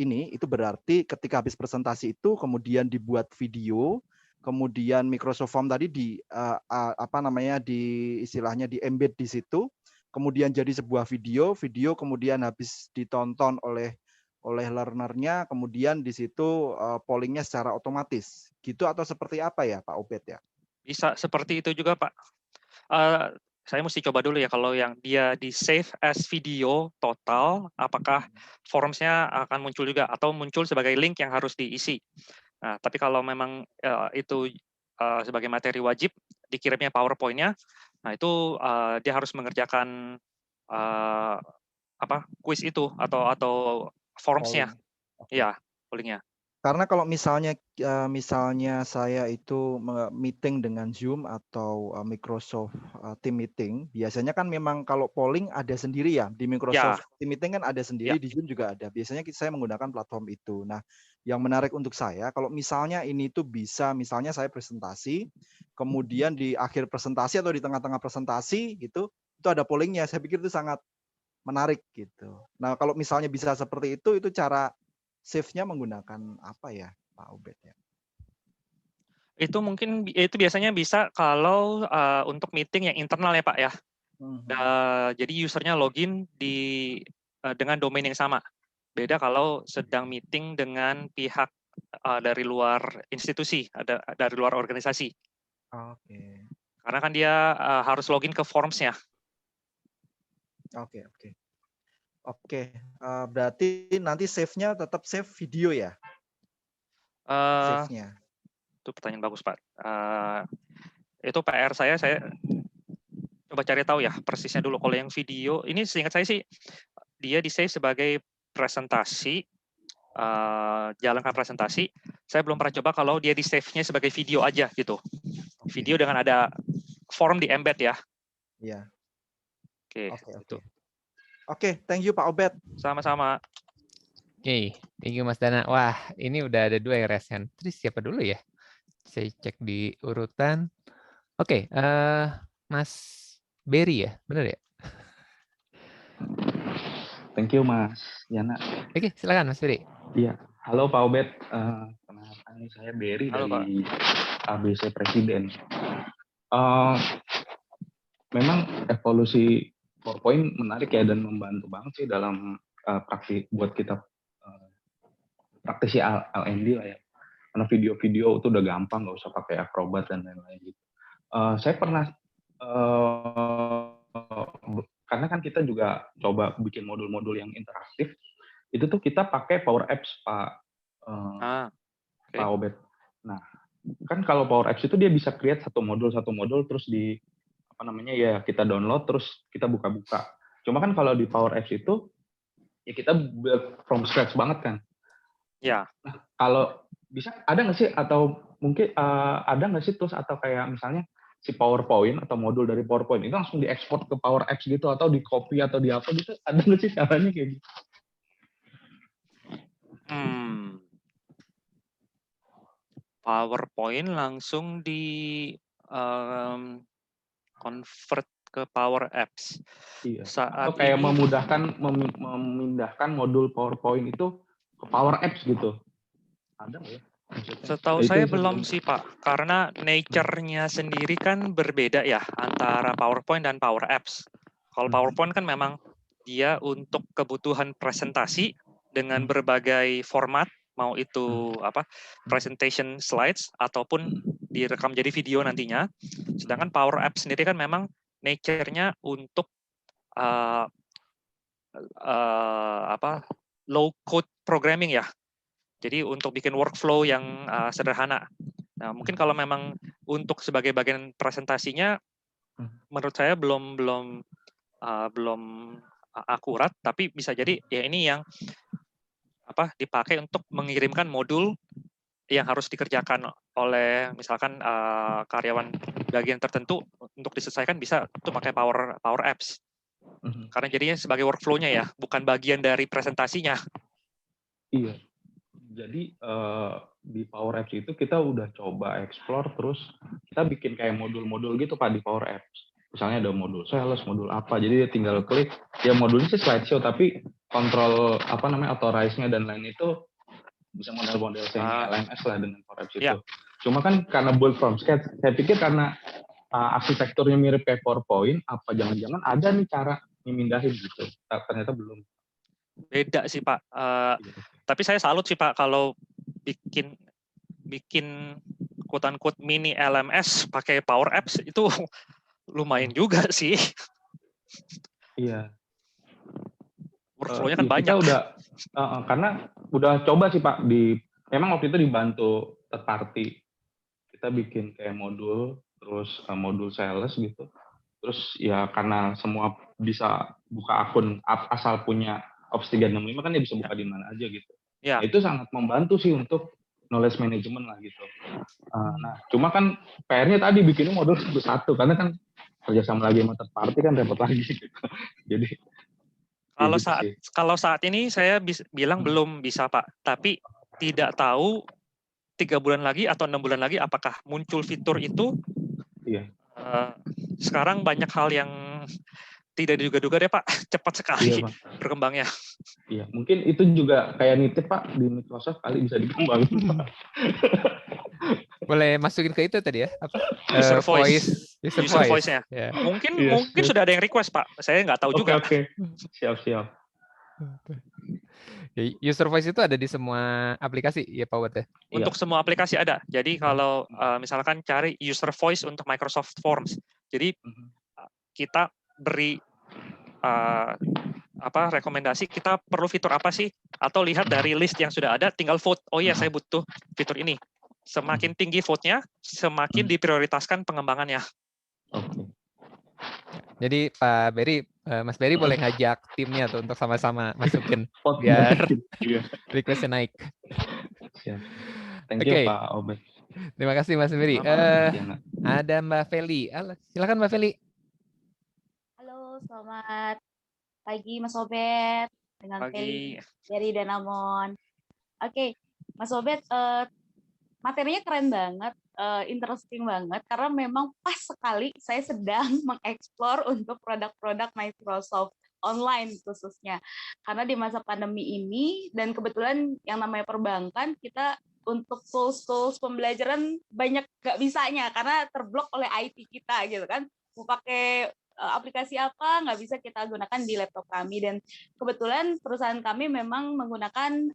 ini itu berarti ketika habis presentasi itu kemudian dibuat video, kemudian Microsoft Form tadi istilahnya di embed di situ, kemudian jadi sebuah video kemudian habis ditonton oleh learner-nya, kemudian di situ polling-nya secara otomatis, gitu atau seperti apa ya Pak Obed ya? Bisa seperti itu juga, Pak. Saya mesti coba dulu ya kalau yang dia di save as video total, apakah forms-nya akan muncul juga atau muncul sebagai link yang harus diisi. Nah, tapi kalau memang itu sebagai materi wajib dikirimnya PowerPoint-nya, nah itu dia harus mengerjakan quiz itu atau forms-nya, Polling. Oke. ya polling-nya. Karena kalau misalnya saya itu meeting dengan Zoom atau Microsoft Team Meeting, biasanya kan memang kalau polling ada sendiri ya, di Microsoft Ya, Team Meeting kan ada ya. sendiri, di Zoom juga ada. Biasanya saya menggunakan platform itu. Nah, yang menarik untuk saya, kalau misalnya ini tuh bisa, misalnya saya presentasi, kemudian di akhir presentasi atau di tengah-tengah presentasi itu ada pollingnya. Saya pikir itu sangat menarik gitu. Nah, kalau misalnya bisa seperti itu cara save-nya menggunakan apa ya, Pak Obed ya? Itu mungkin itu biasanya bisa kalau untuk meeting yang internal ya Pak ya. Jadi usernya login dengan domain yang sama. Beda kalau sedang meeting dengan pihak dari luar institusi, dari luar organisasi. Oke. Karena kan dia harus login ke forms-nya. Oke. Berarti nanti save-nya tetap save video ya? Save-nya. Itu pertanyaan bagus Pak. Itu PR saya coba cari tahu ya persisnya dulu. Kalau yang video, ini seingat saya sih dia di save sebagai presentasi, jalankan presentasi. Saya belum pernah coba kalau dia di save-nya sebagai video aja gitu. Video dengan ada form di embed ya. Iya. Oke. Oke, thank you Pak Obed. Sama-sama. Oke, thank you Mas Dana. Wah, ini udah ada 2 yang raise hand. Terus siapa dulu ya? Saya cek di urutan. Oke, Mas Berry ya, benar ya? Thank you Mas Yana. Oke, silakan Mas Berry. Iya, halo Pak Obed. Kenalkan saya Berry Halo, dari ABC Presiden. Memang evolusi PowerPoint menarik ya dan membantu banget sih dalam buat kita praktisi L&D lah ya. Karena video-video itu udah gampang, nggak usah pakai Acrobat dan lain-lain gitu. Saya pernah karena kan kita juga coba bikin modul-modul yang interaktif, itu tuh kita pakai Power Apps Pak Obed. Nah, kan kalau Power Apps itu dia bisa create satu modul terus kita download terus kita buka-buka. Cuma kan kalau di Power Apps itu ya kita build from scratch banget kan. Ya. Nah, kalau bisa ada nggak sih atau mungkin ada nggak sih tools atau kayak misalnya si PowerPoint atau modul dari PowerPoint itu langsung diekspor ke Power Apps gitu atau di copy atau di apa gitu, ada nggak sih caranya kayak gitu? PowerPoint langsung di convert ke Power Apps. Iya. Saat atau kayak ini memindahkan modul PowerPoint itu ke Power Apps gitu. Ada nggak ya? setahu saya belum sih Pak, karena nature-nya sendiri kan berbeda ya antara PowerPoint dan Power Apps. Kalau PowerPoint kan memang dia untuk kebutuhan presentasi dengan berbagai format, mau itu presentation slides ataupun direkam jadi video nantinya. Sedangkan Power Apps sendiri kan memang nature-nya untuk low code programming ya. Jadi untuk bikin workflow yang sederhana. Nah, mungkin kalau memang untuk sebagai bagian presentasinya, menurut saya belum akurat, tapi bisa jadi ya ini yang dipakai untuk mengirimkan modul yang harus dikerjakan oleh misalkan karyawan bagian tertentu untuk diselesaikan bisa tuh pakai Power Apps. Karena jadinya sebagai workflow-nya ya, bukan bagian dari presentasinya. Iya. Jadi di Power Apps itu kita udah coba explore, terus kita bikin kayak modul-modul gitu Pak di Power Apps. Misalnya ada modul sales, modul apa, jadi tinggal klik. Ya modulnya sih slideshow, tapi kontrol apa namanya authorize-nya dan lain itu bisa model-model semi LMS lah dengan Power Apps itu. Cuma kan karena build from scratch, saya pikir karena arsitekturnya mirip kayak PowerPoint, apa jangan-jangan ada nih cara memindahin gitu. Ternyata belum. Beda sih Pak. Tapi saya salut sih Pak kalau bikin quote-unquote mini LMS pakai Power Apps itu lumayan juga sih. Iya. Workflow-nya kan banyak. Kita udah karena udah coba sih Pak memang waktu itu dibantu third party. Kita bikin kayak modul, terus modul sales gitu. Terus ya karena semua bisa buka akun asal punya Office 365 kan dia bisa buka di mana aja gitu. Nah, itu sangat membantu sih untuk knowledge management lah gitu. Nah, cuma kan PR-nya tadi bikinnya modul satu karena kan kerjasama lagi sama third party kan repot lagi gitu. Jadi kalau saat ini saya bilang belum bisa Pak, tapi tidak tahu 3 bulan lagi atau 6 bulan lagi apakah muncul fitur itu. Iya. Sekarang banyak hal yang tidak diduga-duga deh Pak, cepat sekali berkembangnya. Iya, mungkin itu juga kayak nitip Pak di Microsoft kali bisa dikembangin. Boleh masukin ke itu tadi ya, apa? User voice-nya. Yeah. Mungkin sudah ada yang request Pak, saya nggak tahu juga. Oke. Siap. User voice itu ada di semua aplikasi ya Pak Wat ya? Untuk semua aplikasi ada. Jadi kalau misalkan cari user voice untuk Microsoft Forms, jadi kita beri rekomendasi kita perlu fitur apa sih, atau lihat dari list yang sudah ada tinggal vote, oh iya saya butuh fitur ini. Semakin tinggi vote-nya, semakin diprioritaskan pengembangannya. Oke. Jadi Pak Berry, Mas Berry boleh ngajak timnya tuh untuk sama-sama masukin biar request-nya naik. Thank you Pak Obed. Terima kasih Mas Berry. Ada Mbak Feli. Silakan Mbak Feli. Halo, selamat pagi Mas Obed dengan Feli dari Danamon. Oke, Mas Obed, materinya keren banget, interesting banget karena memang pas sekali saya sedang mengeksplor untuk produk-produk Microsoft online khususnya. Karena di masa pandemi ini dan kebetulan yang namanya perbankan kita untuk tools pembelajaran banyak gak bisanya karena terblok oleh IT kita gitu kan. Mau pakai aplikasi apa nggak bisa kita gunakan di laptop kami, dan kebetulan perusahaan kami memang menggunakan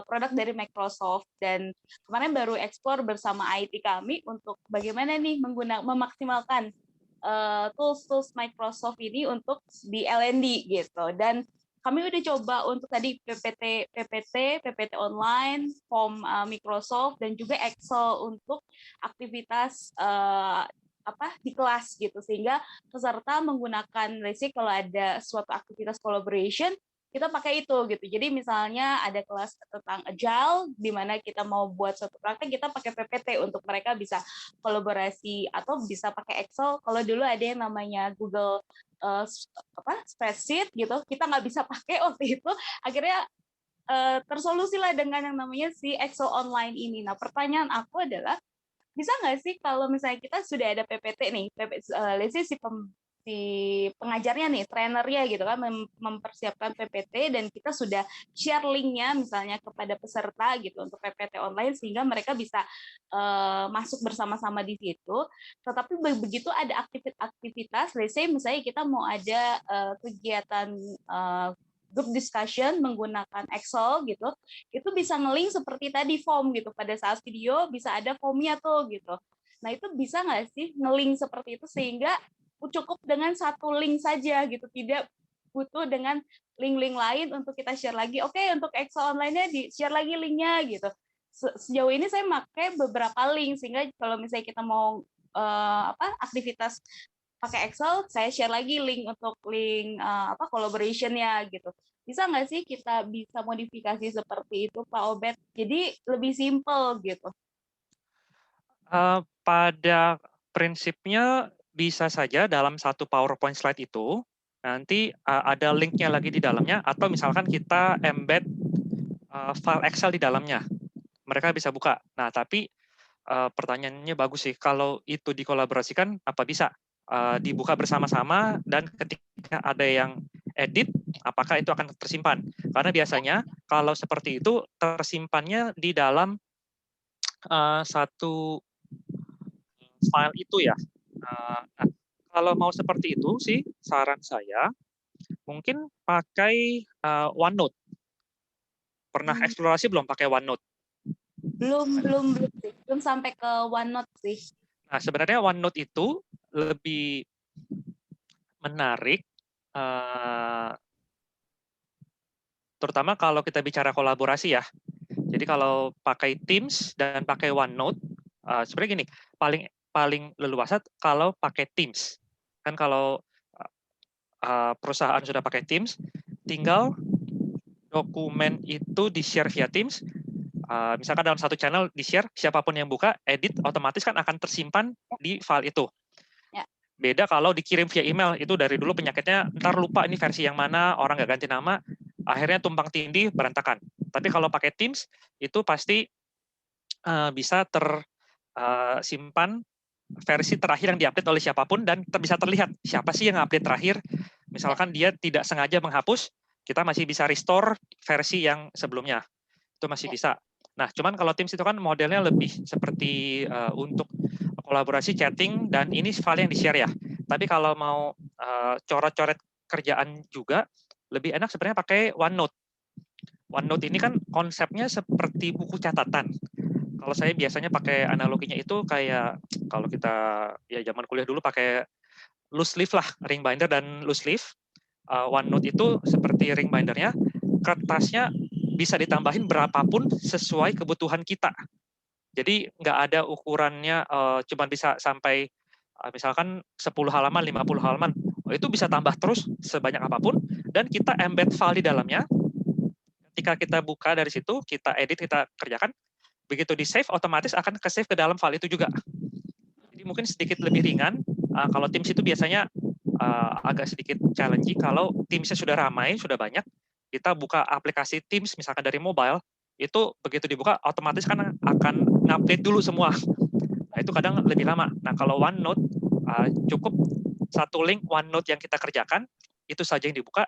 produk dari Microsoft, dan kemarin baru explore bersama IT kami untuk bagaimana nih memaksimalkan tools Microsoft ini untuk di L&D gitu. Dan kami udah coba untuk tadi PPT online, form Microsoft, dan juga Excel untuk aktivitas di kelas gitu, sehingga peserta menggunakan kalau ada suatu aktivitas collaboration kita pakai itu gitu. Jadi misalnya ada kelas tentang agile di mana kita mau buat suatu praktek, kita pakai PPT untuk mereka bisa kolaborasi, atau bisa pakai Excel. Kalau dulu ada yang namanya Google spreadsheet gitu, kita nggak bisa pakai waktu itu, akhirnya tersolusi lah dengan yang namanya si Excel online ini. Nah, pertanyaan aku adalah, bisa nggak sih kalau misalnya kita sudah ada PPT nih, let's say si pengajarnya nih, trainernya gitu kan, mempersiapkan PPT, dan kita sudah share linknya misalnya kepada peserta gitu untuk PPT online, sehingga mereka bisa masuk bersama-sama di situ. Tetapi begitu ada aktivitas, let's say misalnya kita mau ada kegiatan group discussion menggunakan Excel gitu, itu bisa nge-link seperti tadi form gitu. Pada saat video bisa ada formnya tuh gitu. Nah itu bisa nggak sih nge-link seperti itu sehingga cukup dengan satu link saja gitu, tidak butuh dengan link-link lain untuk kita share lagi. Oke, untuk Excel online-nya di share lagi linknya gitu. Sejauh ini saya pakai beberapa link, sehingga kalau misalnya kita mau aktivitas pakai Excel, saya share lagi link untuk link collaboration-nya gitu. Bisa nggak sih kita bisa modifikasi seperti itu, Pak Obed? Jadi lebih simple gitu. Pada prinsipnya bisa saja dalam satu PowerPoint slide itu nanti ada linknya lagi di dalamnya, atau misalkan kita embed file Excel di dalamnya. mereka bisa buka. Nah, tapi pertanyaannya bagus sih, kalau itu dikolaborasikan, apa bisa dibuka bersama-sama, dan ketika ada yang edit, apakah itu akan tersimpan? Karena biasanya kalau seperti itu tersimpannya di dalam satu file itu ya. Nah, kalau mau seperti itu sih, saran saya mungkin pakai OneNote. Pernah eksplorasi belum pakai OneNote? Belum sampai ke OneNote sih. Nah, sebenarnya OneNote itu lebih menarik, terutama kalau kita bicara kolaborasi ya. Jadi kalau pakai Teams dan pakai OneNote, sebenarnya gini, paling leluasa kalau pakai Teams. Kan kalau perusahaan sudah pakai Teams, tinggal dokumen itu di-share via Teams. Misalkan dalam satu channel di-share, siapapun yang buka, edit, otomatis kan akan tersimpan di file itu. Ya. Beda kalau dikirim via email, itu dari dulu penyakitnya, ntar lupa ini versi yang mana, orang nggak ganti nama, akhirnya tumpang tindih, berantakan. Tapi kalau pakai Teams, itu pasti bisa tersimpan versi terakhir yang diupdate oleh siapapun, dan bisa terlihat siapa sih yang update terakhir. Misalkan dia tidak sengaja menghapus, kita masih bisa restore versi yang sebelumnya. Itu masih bisa. Nah, cuman kalau Teams itu kan modelnya lebih seperti untuk kolaborasi chatting, dan ini file yang di-share ya. Tapi kalau mau coret-coret kerjaan juga, lebih enak sebenarnya pakai OneNote. OneNote ini kan konsepnya seperti buku catatan. Kalau saya biasanya pakai analoginya itu kayak kalau kita ya zaman kuliah dulu pakai loose leaf lah, ring binder dan loose leaf. OneNote itu seperti ring bindernya, kertasnya bisa ditambahin berapapun sesuai kebutuhan kita. Jadi nggak ada ukurannya cuma bisa sampai misalkan 10 halaman, 50 halaman. Itu bisa tambah terus sebanyak apapun, dan kita embed file di dalamnya. Ketika kita buka dari situ, kita edit, kita kerjakan, begitu di save, otomatis akan ke save ke dalam file itu juga. Jadi mungkin sedikit lebih ringan. Kalau Teams itu biasanya agak sedikit challenging. Kalau Teams-nya sudah ramai, sudah banyak, kita buka aplikasi Teams misalkan dari mobile, itu begitu dibuka otomatis kan akan ngupdate dulu semua. Nah, itu kadang lebih lama. Nah, kalau OneNote cukup satu link OneNote yang kita kerjakan, itu saja yang dibuka.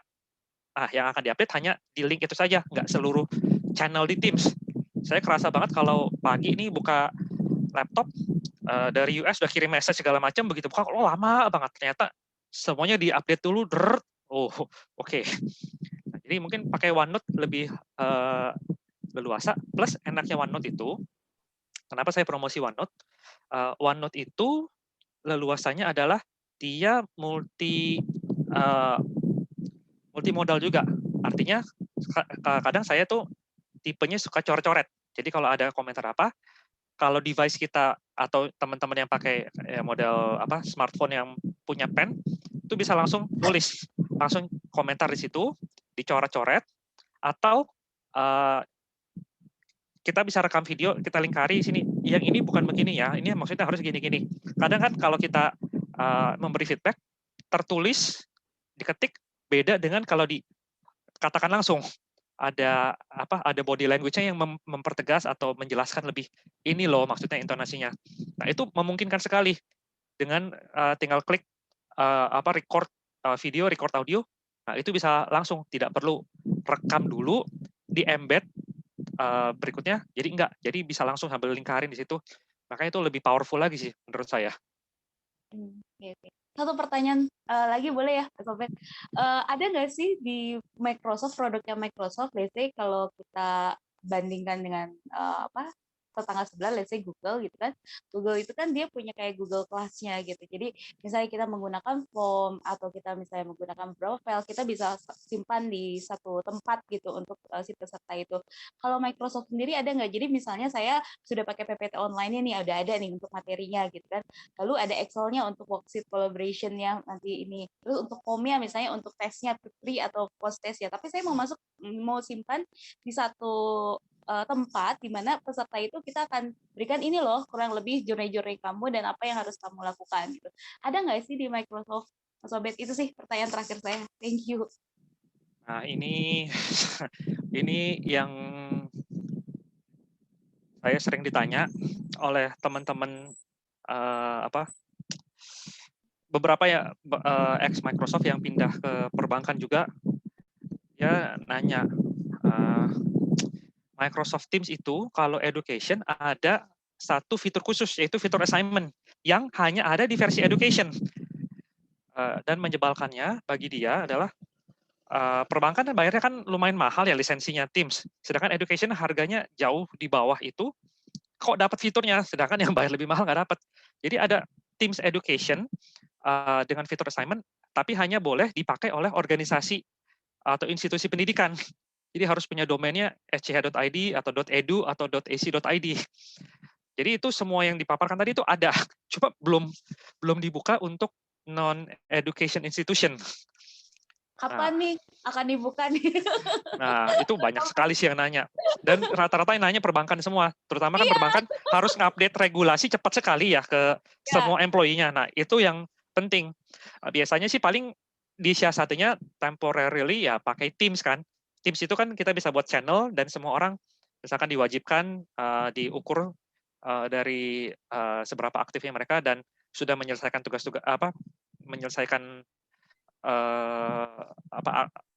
Nah, yang akan diupdate hanya di link itu saja, nggak seluruh channel di Teams. Saya kerasa banget kalau pagi ini buka laptop dari US udah kirim message segala macam, begitu buka lama banget, ternyata semuanya diupdate dulu. Oke. Nah, jadi mungkin pakai OneNote lebih leluasa. Plus enaknya OneNote itu, kenapa saya promosi OneNote? OneNote itu leluasanya adalah dia multimodal juga. Artinya kadang saya tuh tipenya suka coret-coret. Jadi kalau ada komentar apa, kalau device kita atau teman-teman yang pakai model smartphone yang punya pen, itu bisa langsung tulis, langsung komentar di situ, dicoret-coret, atau kita bisa rekam video, kita lingkari sini, yang ini bukan begini ya, ini maksudnya harus gini-gini. Kadang kan kalau kita memberi feedback, tertulis, diketik, beda dengan kalau dikatakan langsung. Ada body language-nya yang mempertegas atau menjelaskan lebih, ini loh maksudnya intonasinya. Nah, itu memungkinkan sekali dengan tinggal klik record video, record audio. Nah, itu bisa langsung, tidak perlu rekam dulu, di-embed berikutnya, jadi bisa langsung sambil lingkarin di situ. Makanya itu lebih powerful lagi sih menurut saya. Okay. Satu pertanyaan lagi boleh ya, Pak Sobat? Ada nggak sih di Microsoft, produknya Microsoft, let's say kalau kita bandingkan dengan tetangga sebelah, let's say Google gitu kan. Google itu kan dia punya kayak Google Class-nya gitu. Jadi misalnya kita menggunakan form atau kita misalnya menggunakan profile, kita bisa simpan di satu tempat gitu untuk si peserta itu. Kalau Microsoft sendiri ada nggak? Jadi misalnya saya sudah pakai PPT online ini, udah ada nih untuk materinya gitu kan. Lalu ada Excel-nya untuk worksheet collaboration-nya nanti ini. Terus untuk form-nya misalnya untuk tesnya pre atau post test ya. Tapi saya mau simpan di satu tempat di mana peserta itu kita akan berikan ini loh kurang lebih journey kamu dan apa yang harus kamu lakukan gitu. Ada nggak sih di Microsoft, Sobat? Itu sih pertanyaan terakhir saya. Thank you. Nah, ini yang Saya sering ditanya oleh teman-teman beberapa ya ex Microsoft yang pindah ke perbankan juga, ya nanya, Microsoft Teams itu kalau education ada satu fitur khusus, yaitu fitur assignment yang hanya ada di versi education. Dan menyebalkannya bagi dia adalah perbankan dan bayarnya kan lumayan mahal ya lisensinya Teams, sedangkan education harganya jauh di bawah itu, kok dapat fiturnya, sedangkan yang bayar lebih mahal nggak dapat. Jadi ada Teams Education dengan fitur assignment, tapi hanya boleh dipakai oleh organisasi atau institusi pendidikan. Jadi harus punya domainnya sch.id atau .edu atau .ac.id. Jadi itu semua yang dipaparkan tadi itu ada, cuma belum dibuka untuk non-education institution. Kapan nih akan dibuka nih? Nah, itu banyak sekali sih yang nanya. Dan rata-rata yang nanya perbankan semua. Terutama kan perbankan harus ngupdate regulasi cepat sekali ya ke semua employee-nya. Nah, itu yang penting. Biasanya sih paling disiasatinya temporarily ya pakai Teams kan. Teams itu kan kita bisa buat channel dan semua orang misalkan diwajibkan diukur dari seberapa aktifnya mereka dan sudah menyelesaikan tugas-tugas menyelesaikan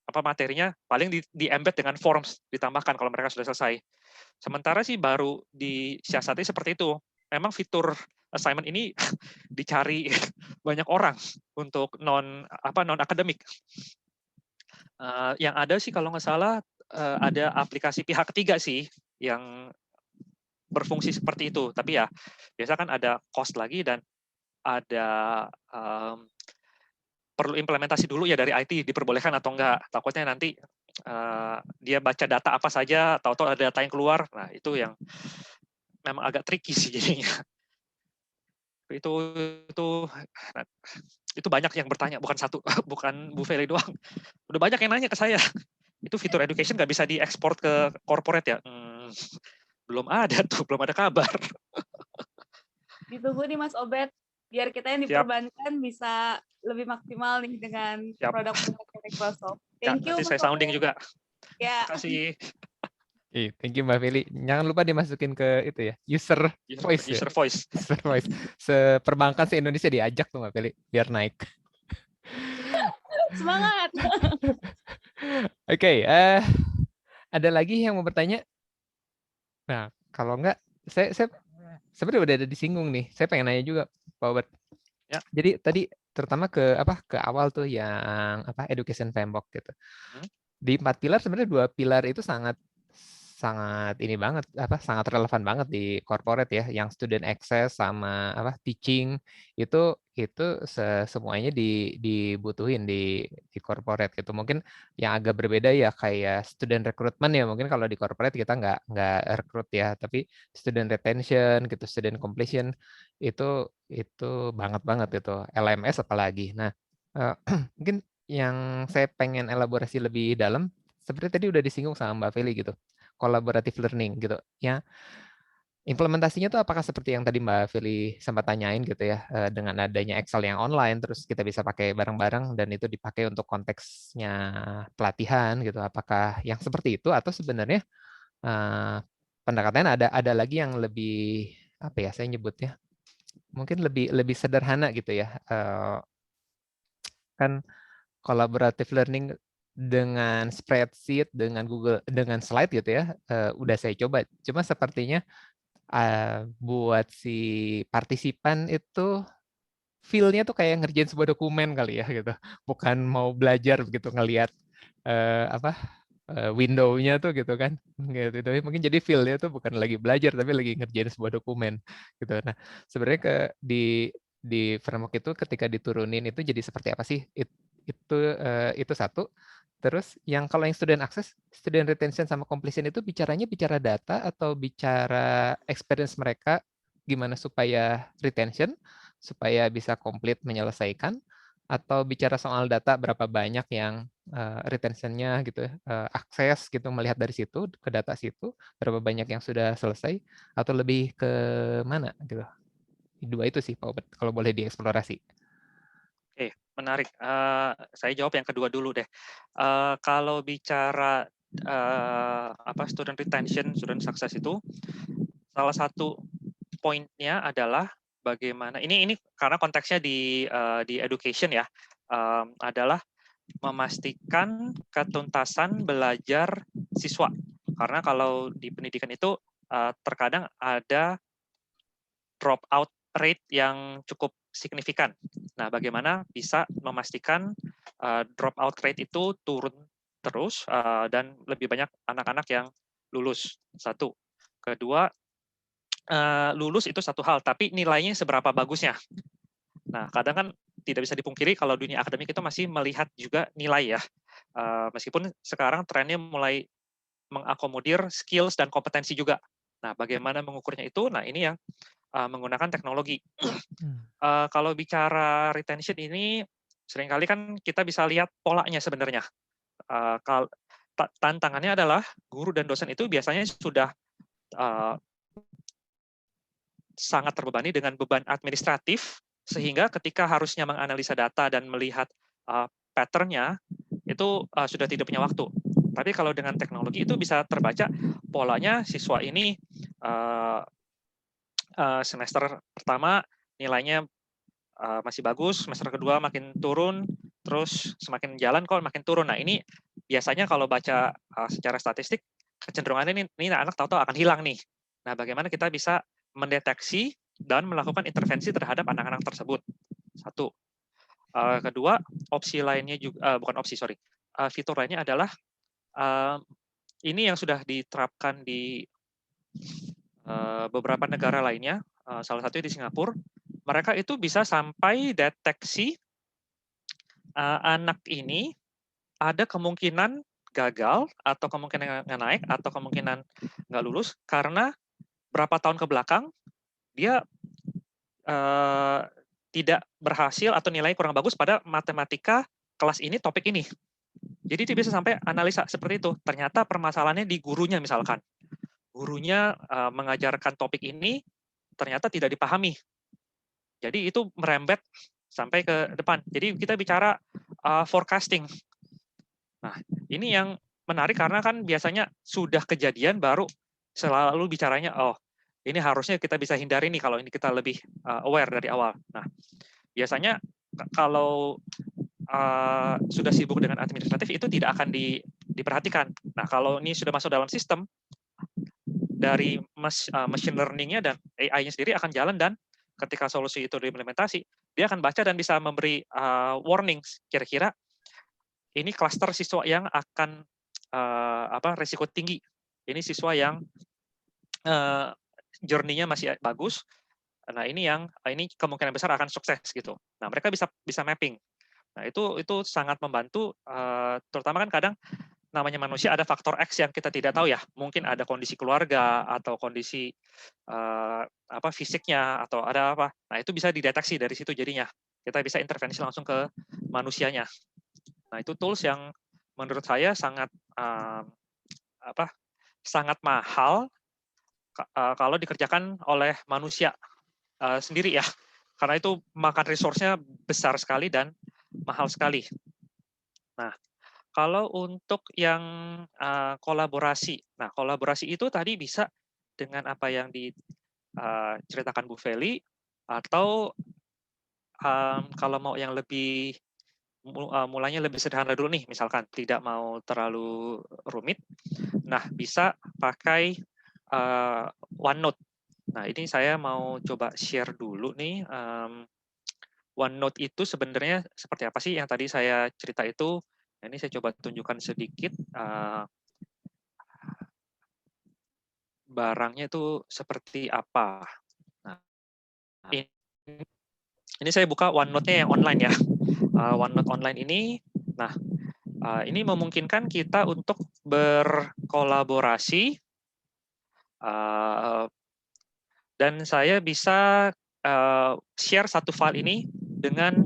apa materinya, paling di embed dengan forms ditambahkan kalau mereka sudah selesai. Sementara sih baru disiasati seperti itu. Memang fitur assignment ini dicari banyak orang untuk non akademik. Yang ada sih kalau nggak salah ada aplikasi pihak ketiga sih yang berfungsi seperti itu. Tapi ya biasa kan ada cost lagi dan ada perlu implementasi dulu ya dari IT diperbolehkan atau enggak. Takutnya nanti dia baca data apa saja, tahu-tahu ada data yang keluar. Nah, itu yang memang agak tricky sih jadinya. Itu banyak yang bertanya, bukan satu, bukan Bu Feli doang. Udah banyak yang nanya ke saya. Itu fitur education nggak bisa diekspor ke corporate ya? Belum ada tuh, belum ada kabar. Ditunggu nih Mas Obed, biar kita yang di perbankan bisa lebih maksimal nih dengan produk-produk Microsoft. Thank you. Nanti saya sounding juga. Ya. Terima kasih. Thank you Mbak Feli. Jangan lupa dimasukin ke itu ya, user voice. User voice. User voice. Seperbankan se-Indonesia diajak tuh Mbak Feli, biar naik. Semangat. Oke, ada lagi yang mau bertanya? Nah, kalau enggak, saya sebenarnya udah ada disinggung nih. Saya pengen nanya juga, Pak Obert. Ya. Jadi tadi terutama ke awal tuh yang education framework gitu. Di 4 pilar sebenarnya 2 pilar itu sangat ini banget, sangat relevan banget di corporate ya, yang student access sama teaching itu semuanya dibutuhin di corporate gitu. Mungkin yang agak berbeda ya kayak student recruitment ya, mungkin kalau di corporate kita nggak rekrut ya, tapi student retention gitu, student completion itu banget itu, LMS apalagi. Nah, mungkin yang saya pengen elaborasi lebih dalam, seperti tadi udah disinggung sama Mbak Feli gitu, collaborative learning gitu ya. Implementasinya tuh apakah seperti yang tadi Mbak Feli sempat tanyain gitu ya, dengan adanya Excel yang online, terus kita bisa pakai bareng-bareng dan itu dipakai untuk konteksnya pelatihan gitu. Apakah yang seperti itu atau sebenarnya pendekatannya ada lagi yang lebih saya nyebutnya mungkin lebih sederhana gitu ya. Kan collaborative learning dengan spreadsheet, dengan Google, dengan slide gitu ya, udah saya coba. Cuma sepertinya buat si partisipan itu feel-nya tuh kayak ngerjain sebuah dokumen kali ya gitu. Bukan mau belajar begitu ngelihat window-nya tuh gitu kan. Gitu. Tapi mungkin jadi feel-nya tuh bukan lagi belajar tapi lagi ngerjain sebuah dokumen gitu. Nah, sebenarnya di framework itu ketika diturunin itu jadi seperti apa sih? Itu satu. Terus kalau yang student access, student retention sama completion itu bicara data atau bicara experience mereka gimana supaya retention, supaya bisa komplit menyelesaikan, atau bicara soal data berapa banyak yang retention-nya gitu, akses gitu, melihat dari situ ke data situ berapa banyak yang sudah selesai, atau lebih ke mana gitu. Dua itu sih Pak Obert, kalau boleh dieksplorasi. Oke, menarik. Saya jawab yang kedua dulu deh. Kalau bicara student retention, student success itu, salah satu poinnya adalah bagaimana ini karena konteksnya di education ya, adalah memastikan ketuntasan belajar siswa. Karena kalau di pendidikan itu terkadang ada drop out rate yang cukup signifikan. Nah, bagaimana bisa memastikan drop out rate itu turun terus dan lebih banyak anak-anak yang lulus. Satu. Kedua, lulus itu satu hal, tapi nilainya seberapa bagusnya. Nah, kadang kan tidak bisa dipungkiri kalau dunia akademik itu masih melihat juga nilai ya. Meskipun sekarang trennya mulai mengakomodir skills dan kompetensi juga. Nah, bagaimana mengukurnya itu? Nah, ini yang menggunakan teknologi. Kalau bicara retention ini, seringkali kan kita bisa lihat polanya sebenarnya. Tantangannya adalah guru dan dosen itu biasanya sudah sangat terbebani dengan beban administratif, sehingga ketika harusnya menganalisa data dan melihat pattern-nya, itu sudah tidak punya waktu. Tapi kalau dengan teknologi itu bisa terbaca polanya siswa ini semester pertama nilainya masih bagus, semester kedua makin turun, terus semakin jalan kok makin turun. Nah ini biasanya kalau baca secara statistik, kecenderungannya ini anak tahu-tahu akan hilang nih. Nah bagaimana kita bisa mendeteksi dan melakukan intervensi terhadap anak-anak tersebut. Satu. Kedua, opsi lainnya juga, bukan opsi, sorry. Fitur lainnya adalah, ini yang sudah diterapkan di beberapa negara lainnya, salah satunya di Singapura, mereka itu bisa sampai deteksi anak ini ada kemungkinan gagal, atau kemungkinan nggak naik, atau kemungkinan nggak lulus, karena berapa tahun ke belakang, dia tidak berhasil atau nilai kurang bagus pada matematika kelas ini, topik ini. Jadi dia bisa sampai analisa seperti itu. Ternyata permasalahannya di gurunya misalkan. Gurunya mengajarkan topik ini ternyata tidak dipahami. Jadi itu merembet sampai ke depan. Jadi kita bicara forecasting. Nah, ini yang menarik karena kan biasanya sudah kejadian baru selalu bicaranya, oh ini harusnya kita bisa hindari nih kalau ini kita lebih aware dari awal. Nah, biasanya kalau sudah sibuk dengan administratif itu tidak akan diperhatikan. Nah, kalau ini sudah masuk dalam sistem, dari machine learning-nya dan AI-nya sendiri akan jalan, dan ketika solusi itu diimplementasi, dia akan baca dan bisa memberi warnings, kira-kira ini klaster siswa yang akan risiko tinggi. Ini siswa yang journey-nya masih bagus. Nah, ini kemungkinan besar akan sukses gitu. Nah, mereka bisa mapping. Nah, itu sangat membantu, terutama kan kadang namanya manusia ada faktor X yang kita tidak tahu ya. Mungkin ada kondisi keluarga atau kondisi fisiknya atau ada apa. Nah, itu bisa dideteksi dari situ jadinya. Kita bisa intervensi langsung ke manusianya. Nah, itu tools yang menurut saya sangat sangat mahal kalau dikerjakan oleh manusia sendiri ya, karena itu makan resource-nya besar sekali dan mahal sekali. Nah, kalau untuk yang kolaborasi, nah kolaborasi itu tadi bisa dengan apa yang diceritakan Bu Feli, atau kalau mau yang lebih mulanya lebih sederhana dulu nih, misalkan tidak mau terlalu rumit, nah bisa pakai OneNote. Nah, ini saya mau coba share dulu nih. OneNote itu sebenarnya seperti apa sih yang tadi saya cerita itu. Nah, ini saya coba tunjukkan sedikit. Barangnya itu seperti apa. Nah, ini saya buka OneNote-nya yang online ya. OneNote online ini, nah ini memungkinkan kita untuk berkolaborasi, dan saya bisa share satu file ini dengan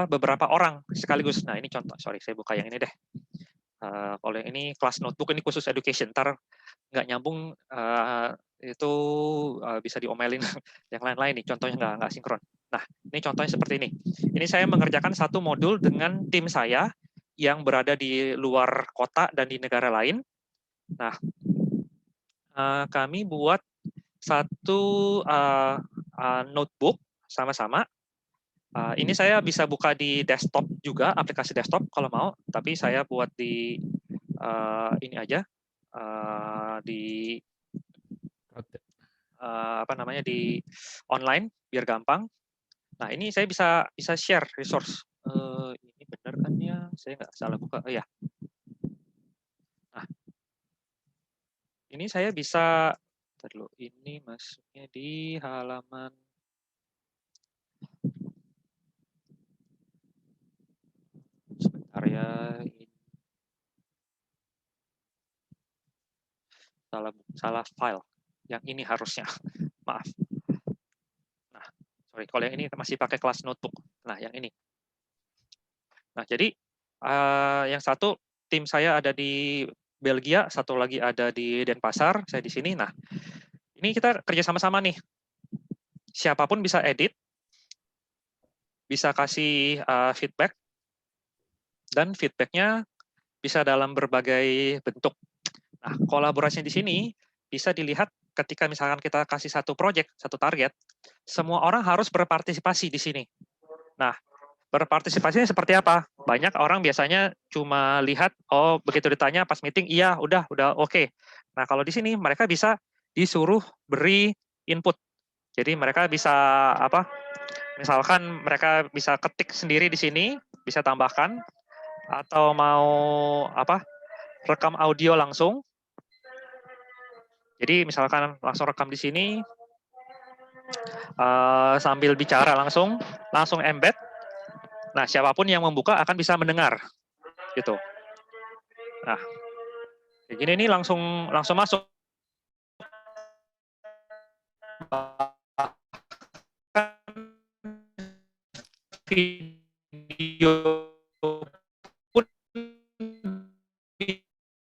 beberapa orang sekaligus. Nah, ini contoh, sorry saya buka yang ini deh. Kalau yang ini kelas notebook, ini khusus education, ntar nggak nyambung itu bisa diomelin yang lain-lain nih, contohnya nggak sinkron. Nah, ini contohnya seperti ini. Ini saya mengerjakan satu modul dengan tim saya yang berada di luar kota dan di negara lain. Nah, kami buat satu notebook sama-sama. Ini saya bisa buka di desktop juga, aplikasi desktop kalau mau, tapi saya buat di ini aja, di apa namanya, di online biar gampang. Nah, ini saya bisa share resource. Ini benar kan ya? Saya nggak salah buka. Oh ya. Nah, ini saya bisa, dulu ini masuknya di halaman. Sebentar ya. Salah file. Yang ini harusnya. Maaf. Nah, sorry. Kalau yang ini masih pakai kelas notebook. Nah, yang ini. Nah, jadi yang satu tim saya ada di Belgia, satu lagi ada di Denpasar, saya di sini. Nah, ini kita kerja sama-sama nih. Siapapun bisa edit, bisa kasih feedback, dan feedbacknya bisa dalam berbagai bentuk. Nah, kolaborasi di sini bisa dilihat ketika misalkan kita kasih satu project, satu target, semua orang harus berpartisipasi di sini. Nah, berpartisipasinya seperti apa? Banyak orang biasanya cuma lihat, oh begitu ditanya pas meeting, iya udah oke. Nah, kalau di sini mereka bisa disuruh beri input. Jadi mereka bisa apa? Misalkan mereka bisa ketik sendiri di sini, bisa tambahkan, atau mau apa? Rekam audio langsung. Jadi misalkan langsung rekam di sini, sambil bicara langsung embed. Nah, siapapun yang membuka akan bisa mendengar, gitu. Nah, kayak gini nih langsung masuk. Video pun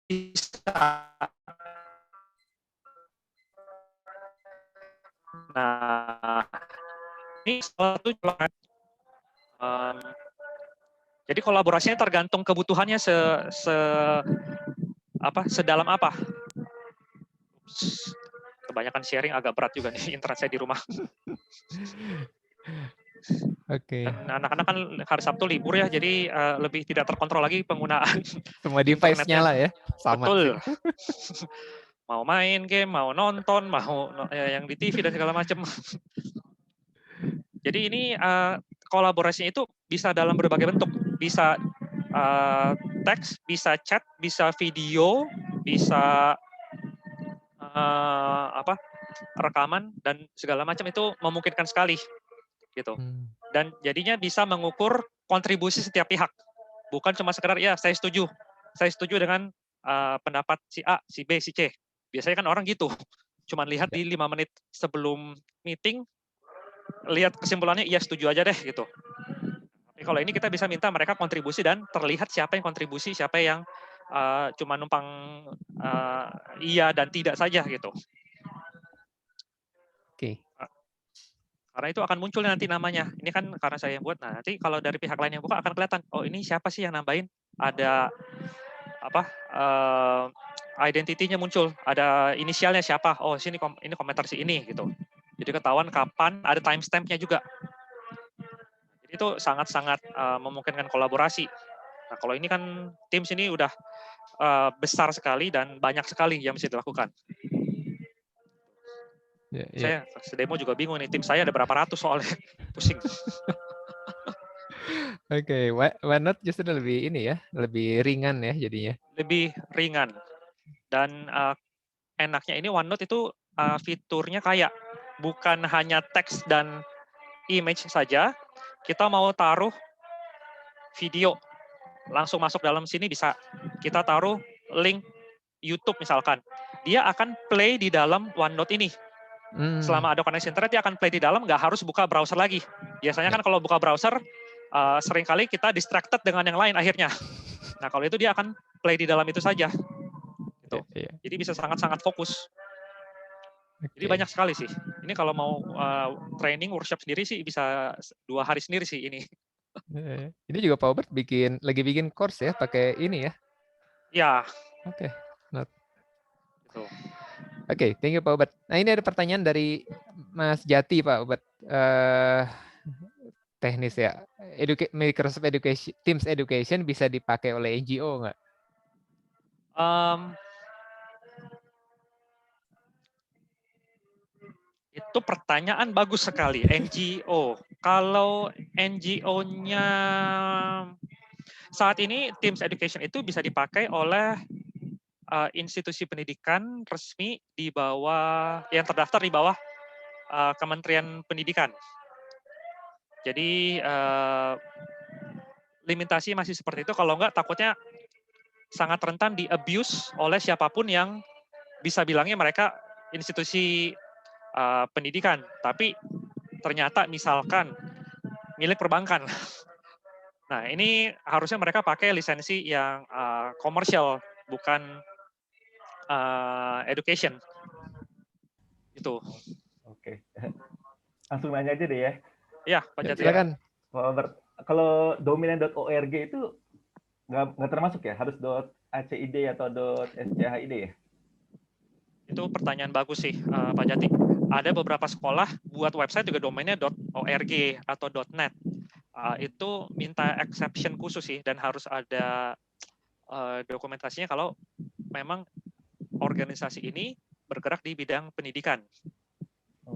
bisa. Nah, ini suatu jadi kolaborasinya tergantung kebutuhannya sedalam apa. Kebanyakan sharing agak berat juga nih internet saya di rumah. Oke. Dan anak-anak kan hari Sabtu libur ya, jadi lebih tidak terkontrol lagi penggunaan semua device nyala ya. Sama betul. sih. Mau main game, mau nonton, mau yang di TV dan segala macam. Jadi ini kolaborasinya itu bisa dalam berbagai bentuk, bisa teks, bisa chat, bisa video, bisa rekaman dan segala macam, itu memungkinkan sekali gitu. Dan jadinya bisa mengukur kontribusi setiap pihak, bukan cuma sekedar ya saya setuju dengan pendapat si A, si B, si C. Biasanya kan orang gitu, cuma lihat di 5 menit sebelum meeting, lihat kesimpulannya iya setuju aja deh gitu. Tapi kalau ini kita bisa minta mereka kontribusi dan terlihat siapa yang kontribusi, siapa yang cuma numpang iya dan tidak saja gitu. Oke. Karena itu akan muncul nanti namanya. Ini kan karena saya yang buat. Nah, nanti kalau dari pihak lain yang buka akan kelihatan, oh ini siapa sih yang nambahin? Ada apa? Identitinya muncul, ada inisialnya siapa? Oh, sini ini komentar si ini gitu. Jadi ketahuan kapan, ada timestamp-nya juga. Jadi itu sangat-sangat memungkinkan kolaborasi. Nah, kalau ini kan tim sini udah besar sekali dan banyak sekali yang bisa dilakukan. Saya demo juga bingung nih, tim saya ada berapa ratus soalnya, pusing. Oke, OneNote justru lebih ini ya, lebih ringan ya jadinya. Lebih ringan. Dan enaknya ini OneNote itu fiturnya kayak bukan hanya teks dan image saja, kita mau taruh video, langsung masuk dalam sini bisa. Kita taruh link YouTube misalkan, dia akan play di dalam OneNote ini. Selama ada koneksi internet, dia akan play di dalam, nggak harus buka browser lagi. Biasanya kan kalau buka browser, seringkali kita distracted dengan yang lain akhirnya. Nah, kalau itu dia akan play di dalam itu saja. Gitu. Jadi bisa sangat-sangat fokus. Jadi banyak sekali sih. Ini kalau mau training, workshop sendiri sih bisa 2 hari sendiri sih ini. Ini juga Pak Albert lagi bikin course ya, pakai ini ya? Ya. Oke. Gitu. Oke, thank you Pak Ubed. Nah ini ada pertanyaan dari Mas Jati Pak Ubed. Teknis ya. Microsoft Education, Teams Education bisa dipakai oleh NGO nggak? Itu pertanyaan bagus sekali. NGO. Kalau NGO-nya saat ini Teams Education itu bisa dipakai oleh institusi pendidikan resmi di bawah yang terdaftar di bawah Kementerian Pendidikan. Jadi limitasi masih seperti itu. Kalau enggak takutnya sangat rentan di abuse oleh siapapun yang bisa bilangnya mereka institusi pendidikan, tapi ternyata misalkan milik perbankan. Nah, ini harusnya mereka pakai lisensi yang komersial, bukan education. Itu. Oke. Langsung nanya aja deh ya. Iya, Pak Jati. Silakan. Kalau domain.org itu nggak termasuk ya? Harus .acid atau .schid ya? Itu pertanyaan bagus sih, Pak Jati. Ada beberapa sekolah buat website juga domainnya .org atau .net. Itu minta exception khusus sih, dan harus ada dokumentasinya kalau memang organisasi ini bergerak di bidang pendidikan.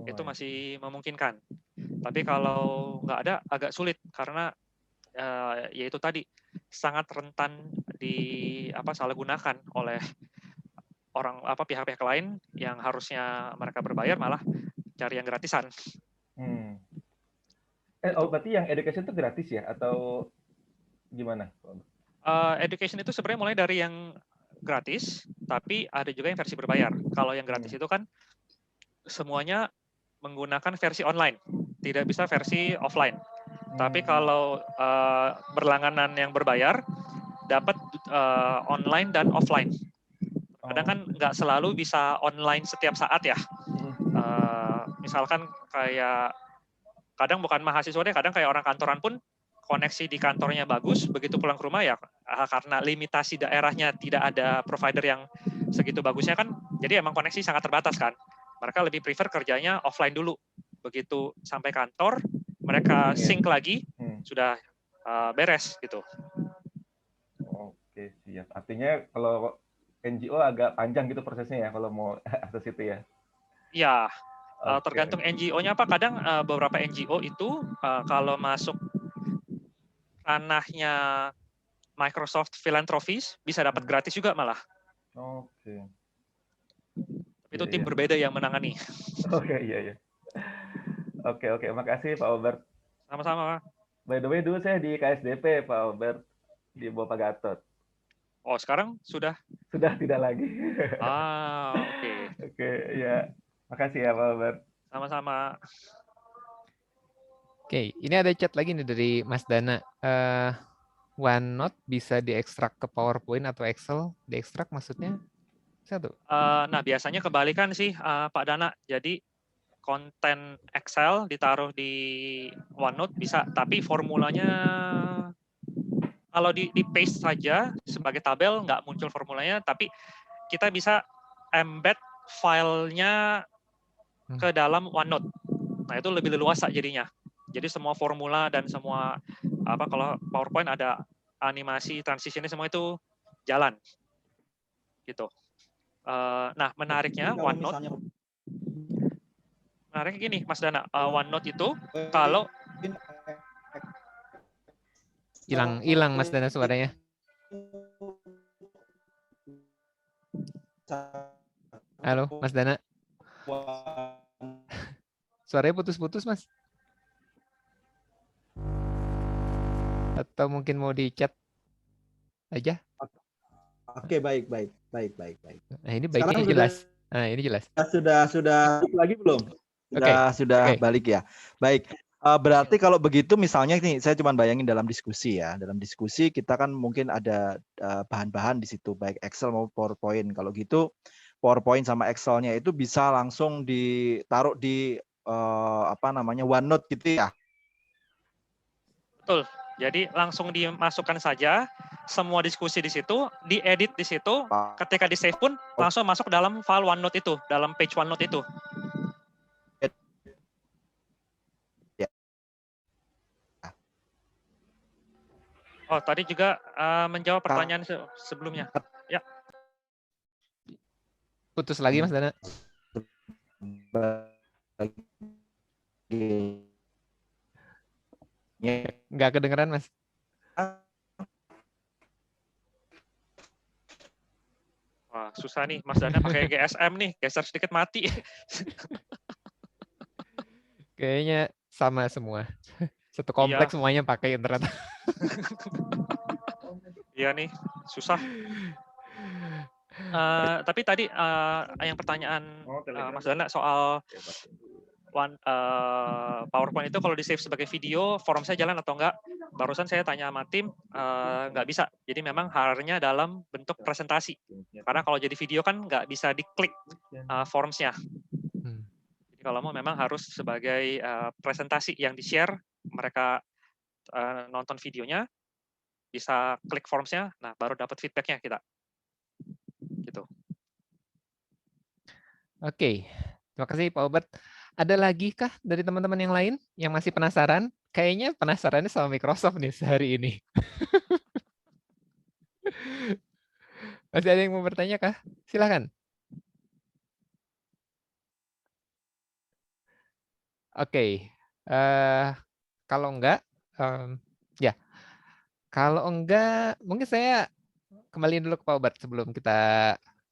Itu masih memungkinkan. Tapi kalau nggak ada, agak sulit karena yaitu tadi sangat rentan salah gunakan oleh pihak-pihak lain yang harusnya mereka berbayar malah cari yang gratisan. Berarti yang education itu gratis ya atau gimana? Education itu sebenarnya mulai dari yang gratis, tapi ada juga yang versi berbayar. Kalau yang gratis itu kan semuanya menggunakan versi online, tidak bisa versi offline. Tapi kalau berlangganan yang berbayar, dapat online dan offline. Kadang kan nggak selalu bisa online setiap saat ya. Misalkan kayak kadang bukan mahasiswa deh, kadang kayak orang kantoran pun koneksi di kantornya bagus, begitu pulang ke rumah ya karena limitasi daerahnya tidak ada provider yang segitu bagusnya kan, jadi emang koneksi sangat terbatas kan. Mereka lebih prefer kerjanya offline dulu. Begitu sampai kantor, mereka sync lagi, sudah beres gitu. Oke, siap. Artinya kalau NGO agak panjang gitu prosesnya ya kalau mau akses itu ya? Iya, tergantung NGO-nya apa. Kadang beberapa NGO itu kalau masuk ranahnya Microsoft Philanthropies bisa dapat gratis juga malah. Oke. Itu tim berbeda yang menangani. Oke, iya. Oke, makasih Pak Albert. Sama-sama, Pak. By the way, dulu saya di KSDP, Pak Albert, di Bapak Gatot. Oh, sekarang sudah? Sudah tidak lagi. Oke. Oke, ya. Makasih ya, Pak Albert. Sama-sama. Oke, ini ada chat lagi nih dari Mas Dana. OneNote bisa diekstrak ke PowerPoint atau Excel? Diekstrak maksudnya? Satu. Nah, biasanya kebalikan sih, Pak Dana. Jadi, konten Excel ditaruh di OneNote bisa, tapi formulanya kalau di paste saja sebagai tabel nggak muncul formulanya, tapi kita bisa embed filenya ke dalam OneNote. Nah, itu lebih leluasa jadinya. Jadi semua formula dan semua kalau PowerPoint ada animasi transisinya semua itu jalan. Gitu. Nah, menariknya OneNote. Menariknya gini, Mas Dana, OneNote itu kalau hilang Mas Dana suaranya. Halo, Mas Dana. Suaranya putus-putus, Mas. Atau mungkin mau di chat aja? Oke, baik. Nah, ini baiknya jelas. Nah, ini jelas. Sudah lagi belum? Sudah balik ya. Baik. Berarti kalau begitu misalnya nih, saya cuma bayangin dalam diskusi ya. Dalam diskusi kita kan mungkin ada bahan-bahan di situ, baik Excel maupun PowerPoint. Kalau gitu PowerPoint sama Excel-nya itu bisa langsung ditaruh di OneNote gitu ya? Betul. Jadi langsung dimasukkan saja semua diskusi di situ, diedit di situ, ketika di save pun langsung masuk dalam file OneNote itu, dalam page OneNote itu. Oh, tadi juga menjawab pertanyaan sebelumnya. Ya. Putus lagi Mas Dana. Nggak kedengeran Mas. Wah, susah nih Mas Dana pakai GSM nih, geser sedikit mati. Kayaknya sama semua. Satu kompleks semuanya pakai internet. Iya nih, susah. Tapi tadi yang pertanyaan Mas Dana soal PowerPoint itu kalau di-save sebagai video, formnya jalan atau enggak? Barusan saya tanya sama tim, nggak bisa. Jadi memang harusnya dalam bentuk presentasi. Karena kalau jadi video kan nggak bisa diklik formsnya. Jadi kalau mau memang harus sebagai presentasi yang di-share, mereka nonton videonya, bisa klik formsnya, nah baru dapat feedback-nya kita. Gitu. Oke, terima kasih Pak Obert. Ada lagi kah dari teman-teman yang lain yang masih penasaran? Kayaknya penasarannya sama Microsoft nih sehari ini. Masih ada yang mau bertanya kah? Silakan. Oke, kalau enggak, ya, kalau enggak, mungkin saya kembaliin dulu ke Pak Obert sebelum kita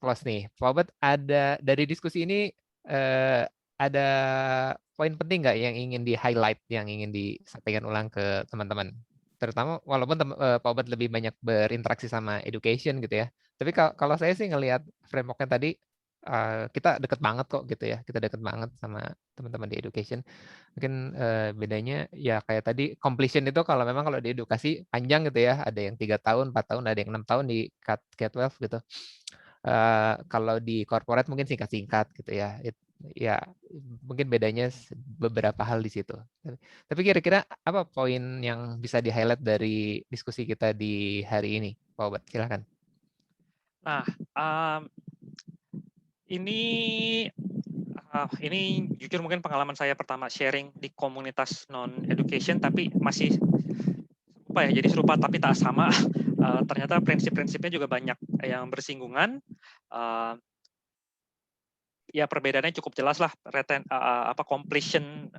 close nih. Pak Obert, ada dari diskusi ini ada poin penting nggak yang ingin di-highlight, yang ingin disampaikan ulang ke teman-teman? Terutama walaupun Pak Obert lebih banyak berinteraksi sama education gitu ya. Tapi kalau saya sih ngelihat framework-nya tadi, kita deket banget kok gitu ya. Kita deket banget sama teman-teman di education. Mungkin bedanya ya kayak tadi completion itu kalau memang kalau di edukasi panjang gitu ya. Ada yang 3 tahun, 4 tahun, ada yang 6 tahun di K-12 gitu. Kalau di corporate mungkin singkat-singkat gitu ya. Ya mungkin bedanya beberapa hal di situ. Tapi kira-kira apa poin yang bisa di-highlight dari diskusi kita di hari ini, Pak Obert? Silakan. Nah, ini jujur mungkin pengalaman saya pertama sharing di komunitas non-education, tapi masih serupa ya, jadi serupa tapi tak sama. Ternyata prinsip-prinsipnya juga banyak yang bersinggungan. Ya perbedaannya cukup jelas lah. Completion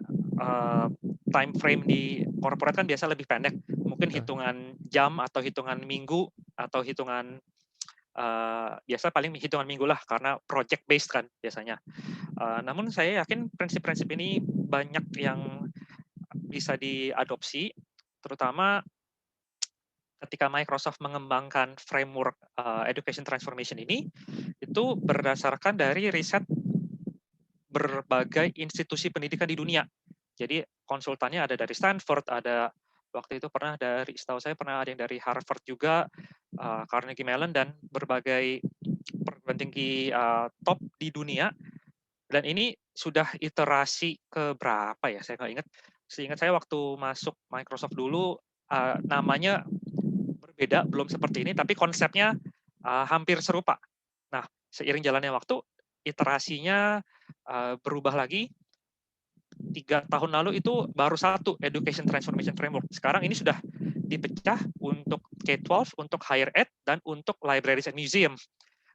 time frame di corporate kan biasa lebih pendek, mungkin hitungan jam atau hitungan minggu atau hitungan biasa paling hitungan minggu lah karena project based kan biasanya. Namun saya yakin prinsip-prinsip ini banyak yang bisa diadopsi, terutama ketika Microsoft mengembangkan framework education transformation ini, itu berdasarkan dari riset berbagai institusi pendidikan di dunia. Jadi konsultannya ada dari Stanford, ada waktu itu pernah dari, setahu saya pernah ada yang dari Harvard juga, Carnegie Mellon, dan berbagai perguruan tinggi top di dunia. Dan ini sudah iterasi ke berapa ya, saya nggak ingat. Seingat saya waktu masuk Microsoft dulu, namanya berbeda, belum seperti ini, tapi konsepnya hampir serupa. Nah, seiring jalannya waktu, iterasinya berubah lagi. 3 tahun lalu itu baru satu Education Transformation Framework. Sekarang ini sudah dipecah untuk K-12, untuk Higher Ed, dan untuk Libraries and Museum.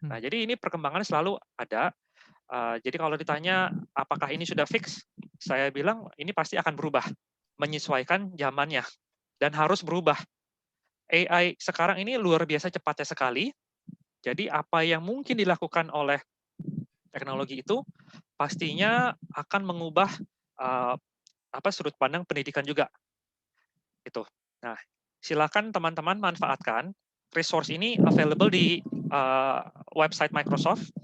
Nah, jadi ini perkembangan selalu ada. Jadi kalau ditanya apakah ini sudah fix, saya bilang ini pasti akan berubah, menyesuaikan zamannya, dan harus berubah. AI sekarang ini luar biasa cepatnya sekali. Jadi apa yang mungkin dilakukan oleh teknologi itu pastinya akan mengubah sudut pandang pendidikan juga. Itu. Nah, silakan teman-teman manfaatkan resource ini, available di website Microsoft.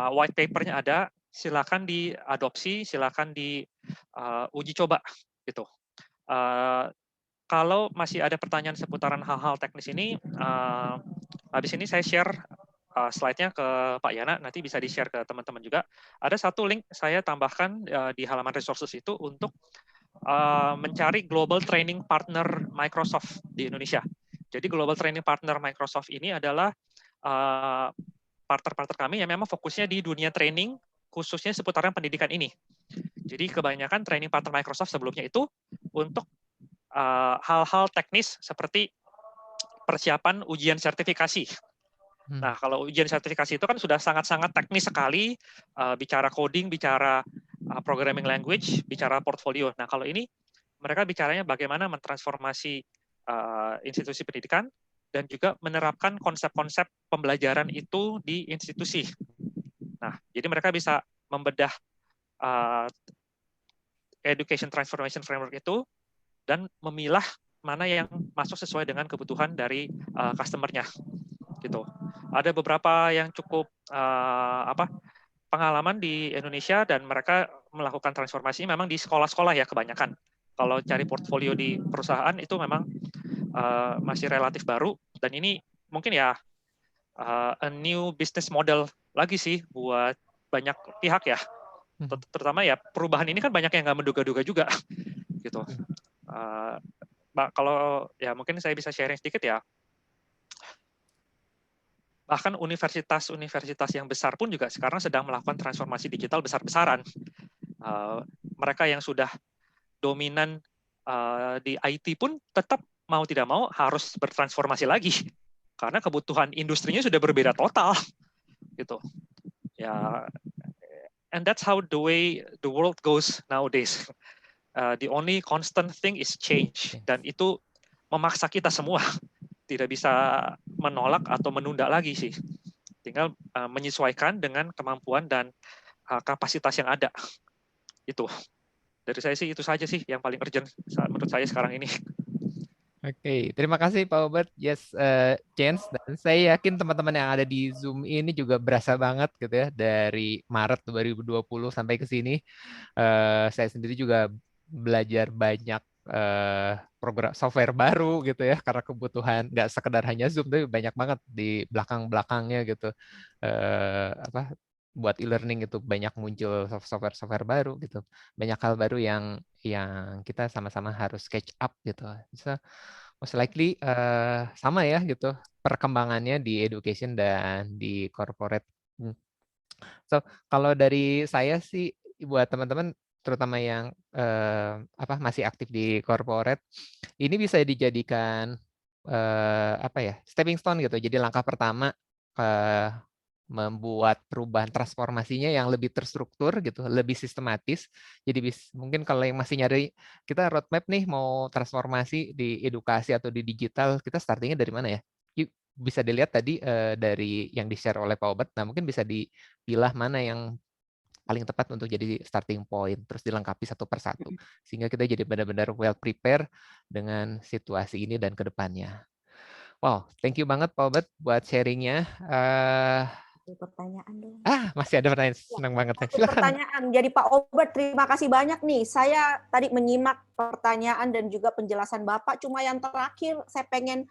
White paper-nya ada, silakan diadopsi, silakan diuji coba gitu. Kalau masih ada pertanyaan seputaran hal-hal teknis ini, habis ini saya share slide-nya ke Pak Yana, nanti bisa di-share ke teman-teman juga. Ada satu link saya tambahkan di halaman resources itu untuk mencari global training partner Microsoft di Indonesia. Jadi global training partner Microsoft ini adalah partner-partner kami yang memang fokusnya di dunia training, khususnya seputaran pendidikan ini. Jadi kebanyakan training partner Microsoft sebelumnya itu untuk hal-hal teknis seperti persiapan ujian sertifikasi. Nah, kalau ujian sertifikasi itu kan sudah sangat-sangat teknis sekali, bicara coding, bicara programming language, bicara portfolio. Nah, kalau ini mereka bicaranya bagaimana mentransformasi institusi pendidikan dan juga menerapkan konsep-konsep pembelajaran itu di institusi. Nah, jadi mereka bisa membedah education transformation framework itu dan memilah mana yang masuk sesuai dengan kebutuhan dari customer-nya. Gitu. Ada beberapa yang cukup pengalaman di Indonesia dan mereka melakukan transformasi memang di sekolah-sekolah ya kebanyakan. Kalau cari portfolio di perusahaan itu memang masih relatif baru dan ini mungkin ya a new business model lagi sih buat banyak pihak ya. Terutama ya perubahan ini kan banyak yang nggak menduga-duga juga gitu. Kalau ya mungkin saya bisa sharing sedikit ya. Bahkan universitas-universitas yang besar pun juga sekarang sedang melakukan transformasi digital besar-besaran. Mereka yang sudah dominan di IT pun tetap mau tidak mau harus bertransformasi lagi karena kebutuhan industrinya sudah berbeda total, gitu. Ya, and that's how the way the world goes nowadays. The only constant thing is change, dan itu memaksa kita semua. Tidak bisa menolak atau menunda lagi sih. Tinggal menyesuaikan dengan kemampuan dan kapasitas yang ada. Itu. Dari saya sih itu saja sih yang paling urgent menurut saya sekarang ini. Oke, terima kasih Pak Obert. Yes, Chance. Dan saya yakin teman-teman yang ada di Zoom ini juga berasa banget gitu ya dari Maret 2020 sampai ke sini. Saya sendiri juga belajar banyak program software baru gitu ya karena kebutuhan nggak sekedar hanya Zoom tapi banyak banget di belakang-belakangnya gitu buat e-learning itu banyak muncul software baru gitu, banyak hal baru yang kita sama-sama harus catch up gitu. So, most likely sama ya gitu perkembangannya di education dan di corporate. So kalau dari saya sih buat teman-teman terutama yang masih aktif di corporate, ini bisa dijadikan stepping stone gitu. Jadi langkah pertama membuat perubahan transformasinya yang lebih terstruktur gitu, lebih sistematis. Jadi mungkin kalau yang masih nyari kita roadmap nih mau transformasi di edukasi atau di digital, kita startingnya dari mana ya? Bisa dilihat tadi dari yang di-share oleh Pak Obert. Nah, mungkin bisa dipilah mana yang paling tepat untuk jadi starting point, terus dilengkapi satu persatu. Sehingga kita jadi benar-benar well prepare dengan situasi ini dan ke depannya. Wow, thank you banget Pak Obert buat sharingnya. Pertanyaan dong. Masih ada pertanyaan. Senang banget. Silakan. Pertanyaan. Jadi Pak Obert, terima kasih banyak nih. Saya tadi menyimak pertanyaan dan juga penjelasan Bapak. Cuma yang terakhir saya pengen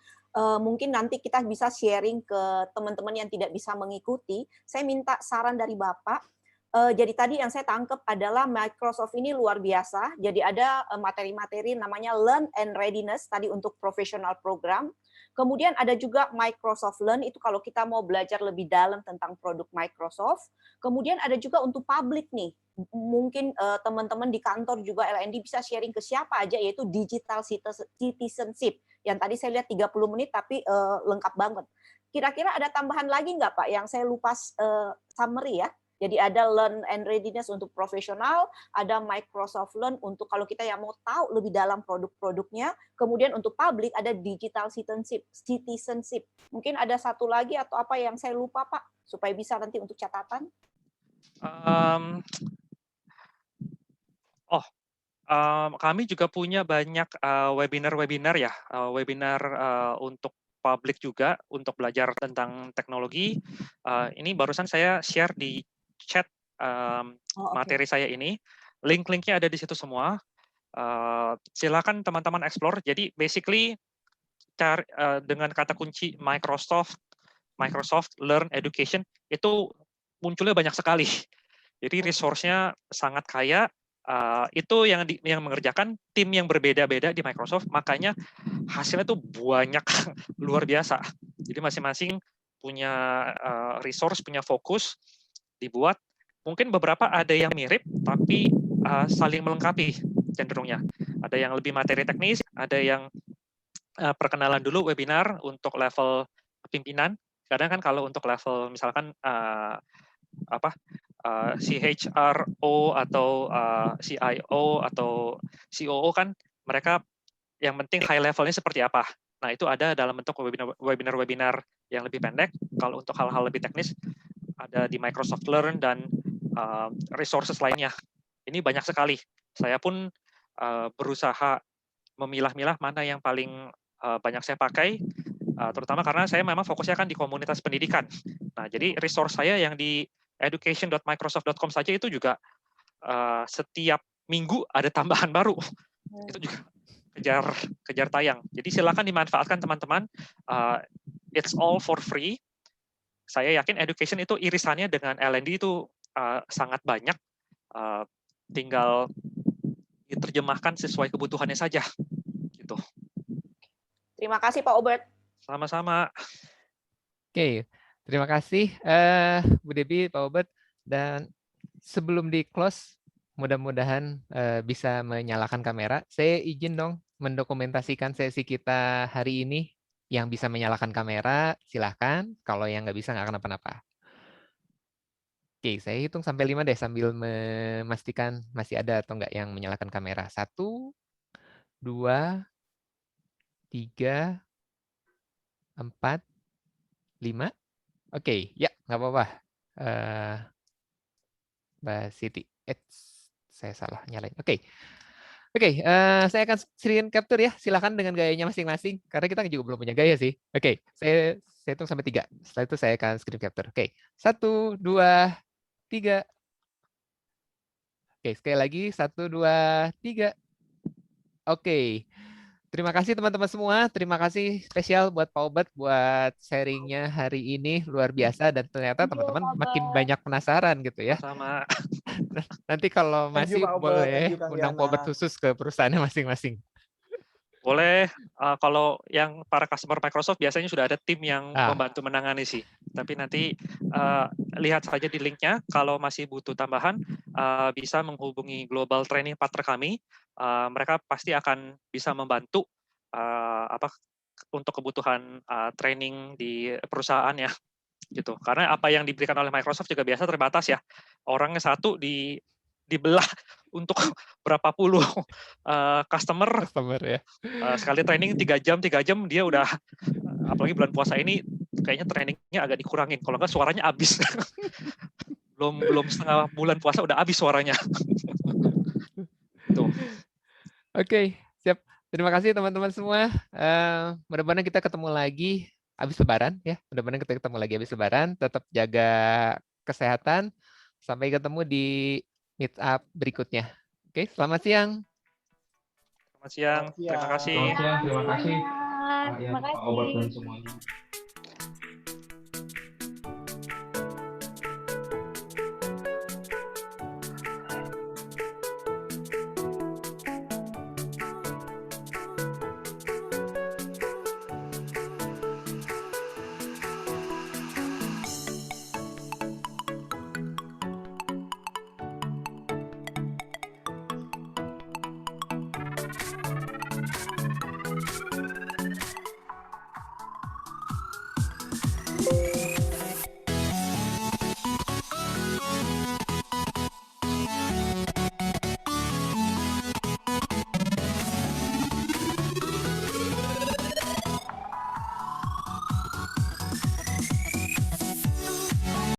mungkin nanti kita bisa sharing ke teman-teman yang tidak bisa mengikuti. Saya minta saran dari Bapak. Jadi tadi yang saya tangkap adalah Microsoft ini luar biasa. Jadi ada materi-materi namanya Learn and Readiness tadi untuk professional program. Kemudian ada juga Microsoft Learn, itu kalau kita mau belajar lebih dalam tentang produk Microsoft. Kemudian ada juga untuk publik nih. Mungkin teman-teman di kantor juga LND bisa sharing ke siapa aja, yaitu digital citizenship. Yang tadi saya lihat 30 menit tapi lengkap banget. Kira-kira ada tambahan lagi nggak Pak yang saya lupa summary ya? Jadi ada Learn and Readiness untuk profesional, ada Microsoft Learn untuk kalau kita yang mau tahu lebih dalam produk-produknya, kemudian untuk publik ada digital citizenship. Mungkin ada satu lagi atau apa yang saya lupa Pak, supaya bisa nanti untuk catatan. Kami juga punya banyak webinar ya, webinar untuk publik juga untuk belajar tentang teknologi. Ini barusan saya share di chat materi saya ini, link-linknya ada di situ semua. Silakan teman-teman explore. Jadi basically dengan kata kunci Microsoft Learn Education itu munculnya banyak sekali. Jadi resource-nya sangat kaya. itu yang mengerjakan tim yang berbeda-beda di Microsoft, makanya hasilnya tuh banyak luar biasa. Jadi masing-masing punya resource, punya fokus, dibuat. Mungkin beberapa ada yang mirip, tapi saling melengkapi cenderungnya. Ada yang lebih materi teknis, ada yang perkenalan dulu webinar untuk level pimpinan. Kadang kan kalau untuk level misalkan CHRO atau CIO atau COO kan mereka yang penting high levelnya seperti apa. Nah, itu ada dalam bentuk webinar-webinar yang lebih pendek. Kalau untuk hal-hal lebih teknis ada di Microsoft Learn dan resources lainnya. Ini banyak sekali. Saya pun berusaha memilah-milah mana yang paling banyak saya pakai, terutama karena saya memang fokusnya kan di komunitas pendidikan. Nah, jadi resource saya yang di education.microsoft.com saja itu juga setiap minggu ada tambahan baru. Itu juga kejar tayang. Jadi silakan dimanfaatkan teman-teman. It's all for free. Saya yakin education itu irisannya dengan L&D itu sangat banyak. Tinggal diterjemahkan sesuai kebutuhannya saja. Gitu. Terima kasih Pak Obert. Sama-sama. Oke, terima kasih Bu Debbie, Pak Obert. Dan sebelum di close, mudah-mudahan bisa menyalakan kamera. Saya izin dong mendokumentasikan sesi kita hari ini. Yang bisa menyalakan kamera, silahkan. Kalau yang nggak bisa, nggak kenapa-napa. Oke, saya hitung sampai 5 deh sambil memastikan masih ada atau nggak yang menyalakan kamera. 1, 2, 3, 4, 5. Oke, ya nggak apa-apa. Mbak Siti, saya salah nyalain. Oke, saya akan screen capture ya. Silakan dengan gayanya masing-masing. Karena kita juga belum punya gaya sih. Oke, saya hitung sampai 3. Setelah itu saya akan screen capture. Oke, 1, 2, 3. Oke, sekali lagi 1, 2, 3. Oke. Terima kasih teman-teman semua. Terima kasih spesial buat Pak Obert buat sharingnya hari ini luar biasa dan ternyata teman-teman makin banyak penasaran gitu ya. Sama. Nanti kalau masih boleh undang Pak Obert khusus ke perusahaannya masing-masing. Boleh, kalau yang para customer Microsoft biasanya sudah ada tim yang membantu menangani sih. Tapi nanti lihat saja di linknya, kalau masih butuh tambahan, bisa menghubungi Global Training Partner kami. Mereka pasti akan bisa membantu untuk kebutuhan training di perusahaan ya. Gitu. Karena apa yang diberikan oleh Microsoft juga biasa terbatas ya. Orangnya satu dibelah untuk berapa puluh customer ya. Sekali training 3 jam dia udah, apalagi bulan puasa ini kayaknya trainingnya agak dikurangin, kalau nggak suaranya habis. belum setengah bulan puasa udah habis suaranya. Tuh. Oke, siap. Terima kasih teman-teman semua. Mudah-mudahan kita ketemu lagi habis Lebaran ya. Mudah-mudahan kita ketemu lagi habis Lebaran. Tetap jaga kesehatan. Sampai ketemu di meet up berikutnya. Oke, selamat siang. Selamat siang. Terima kasih. Selamat siang, terima kasih. Pak Obert dan semuanya.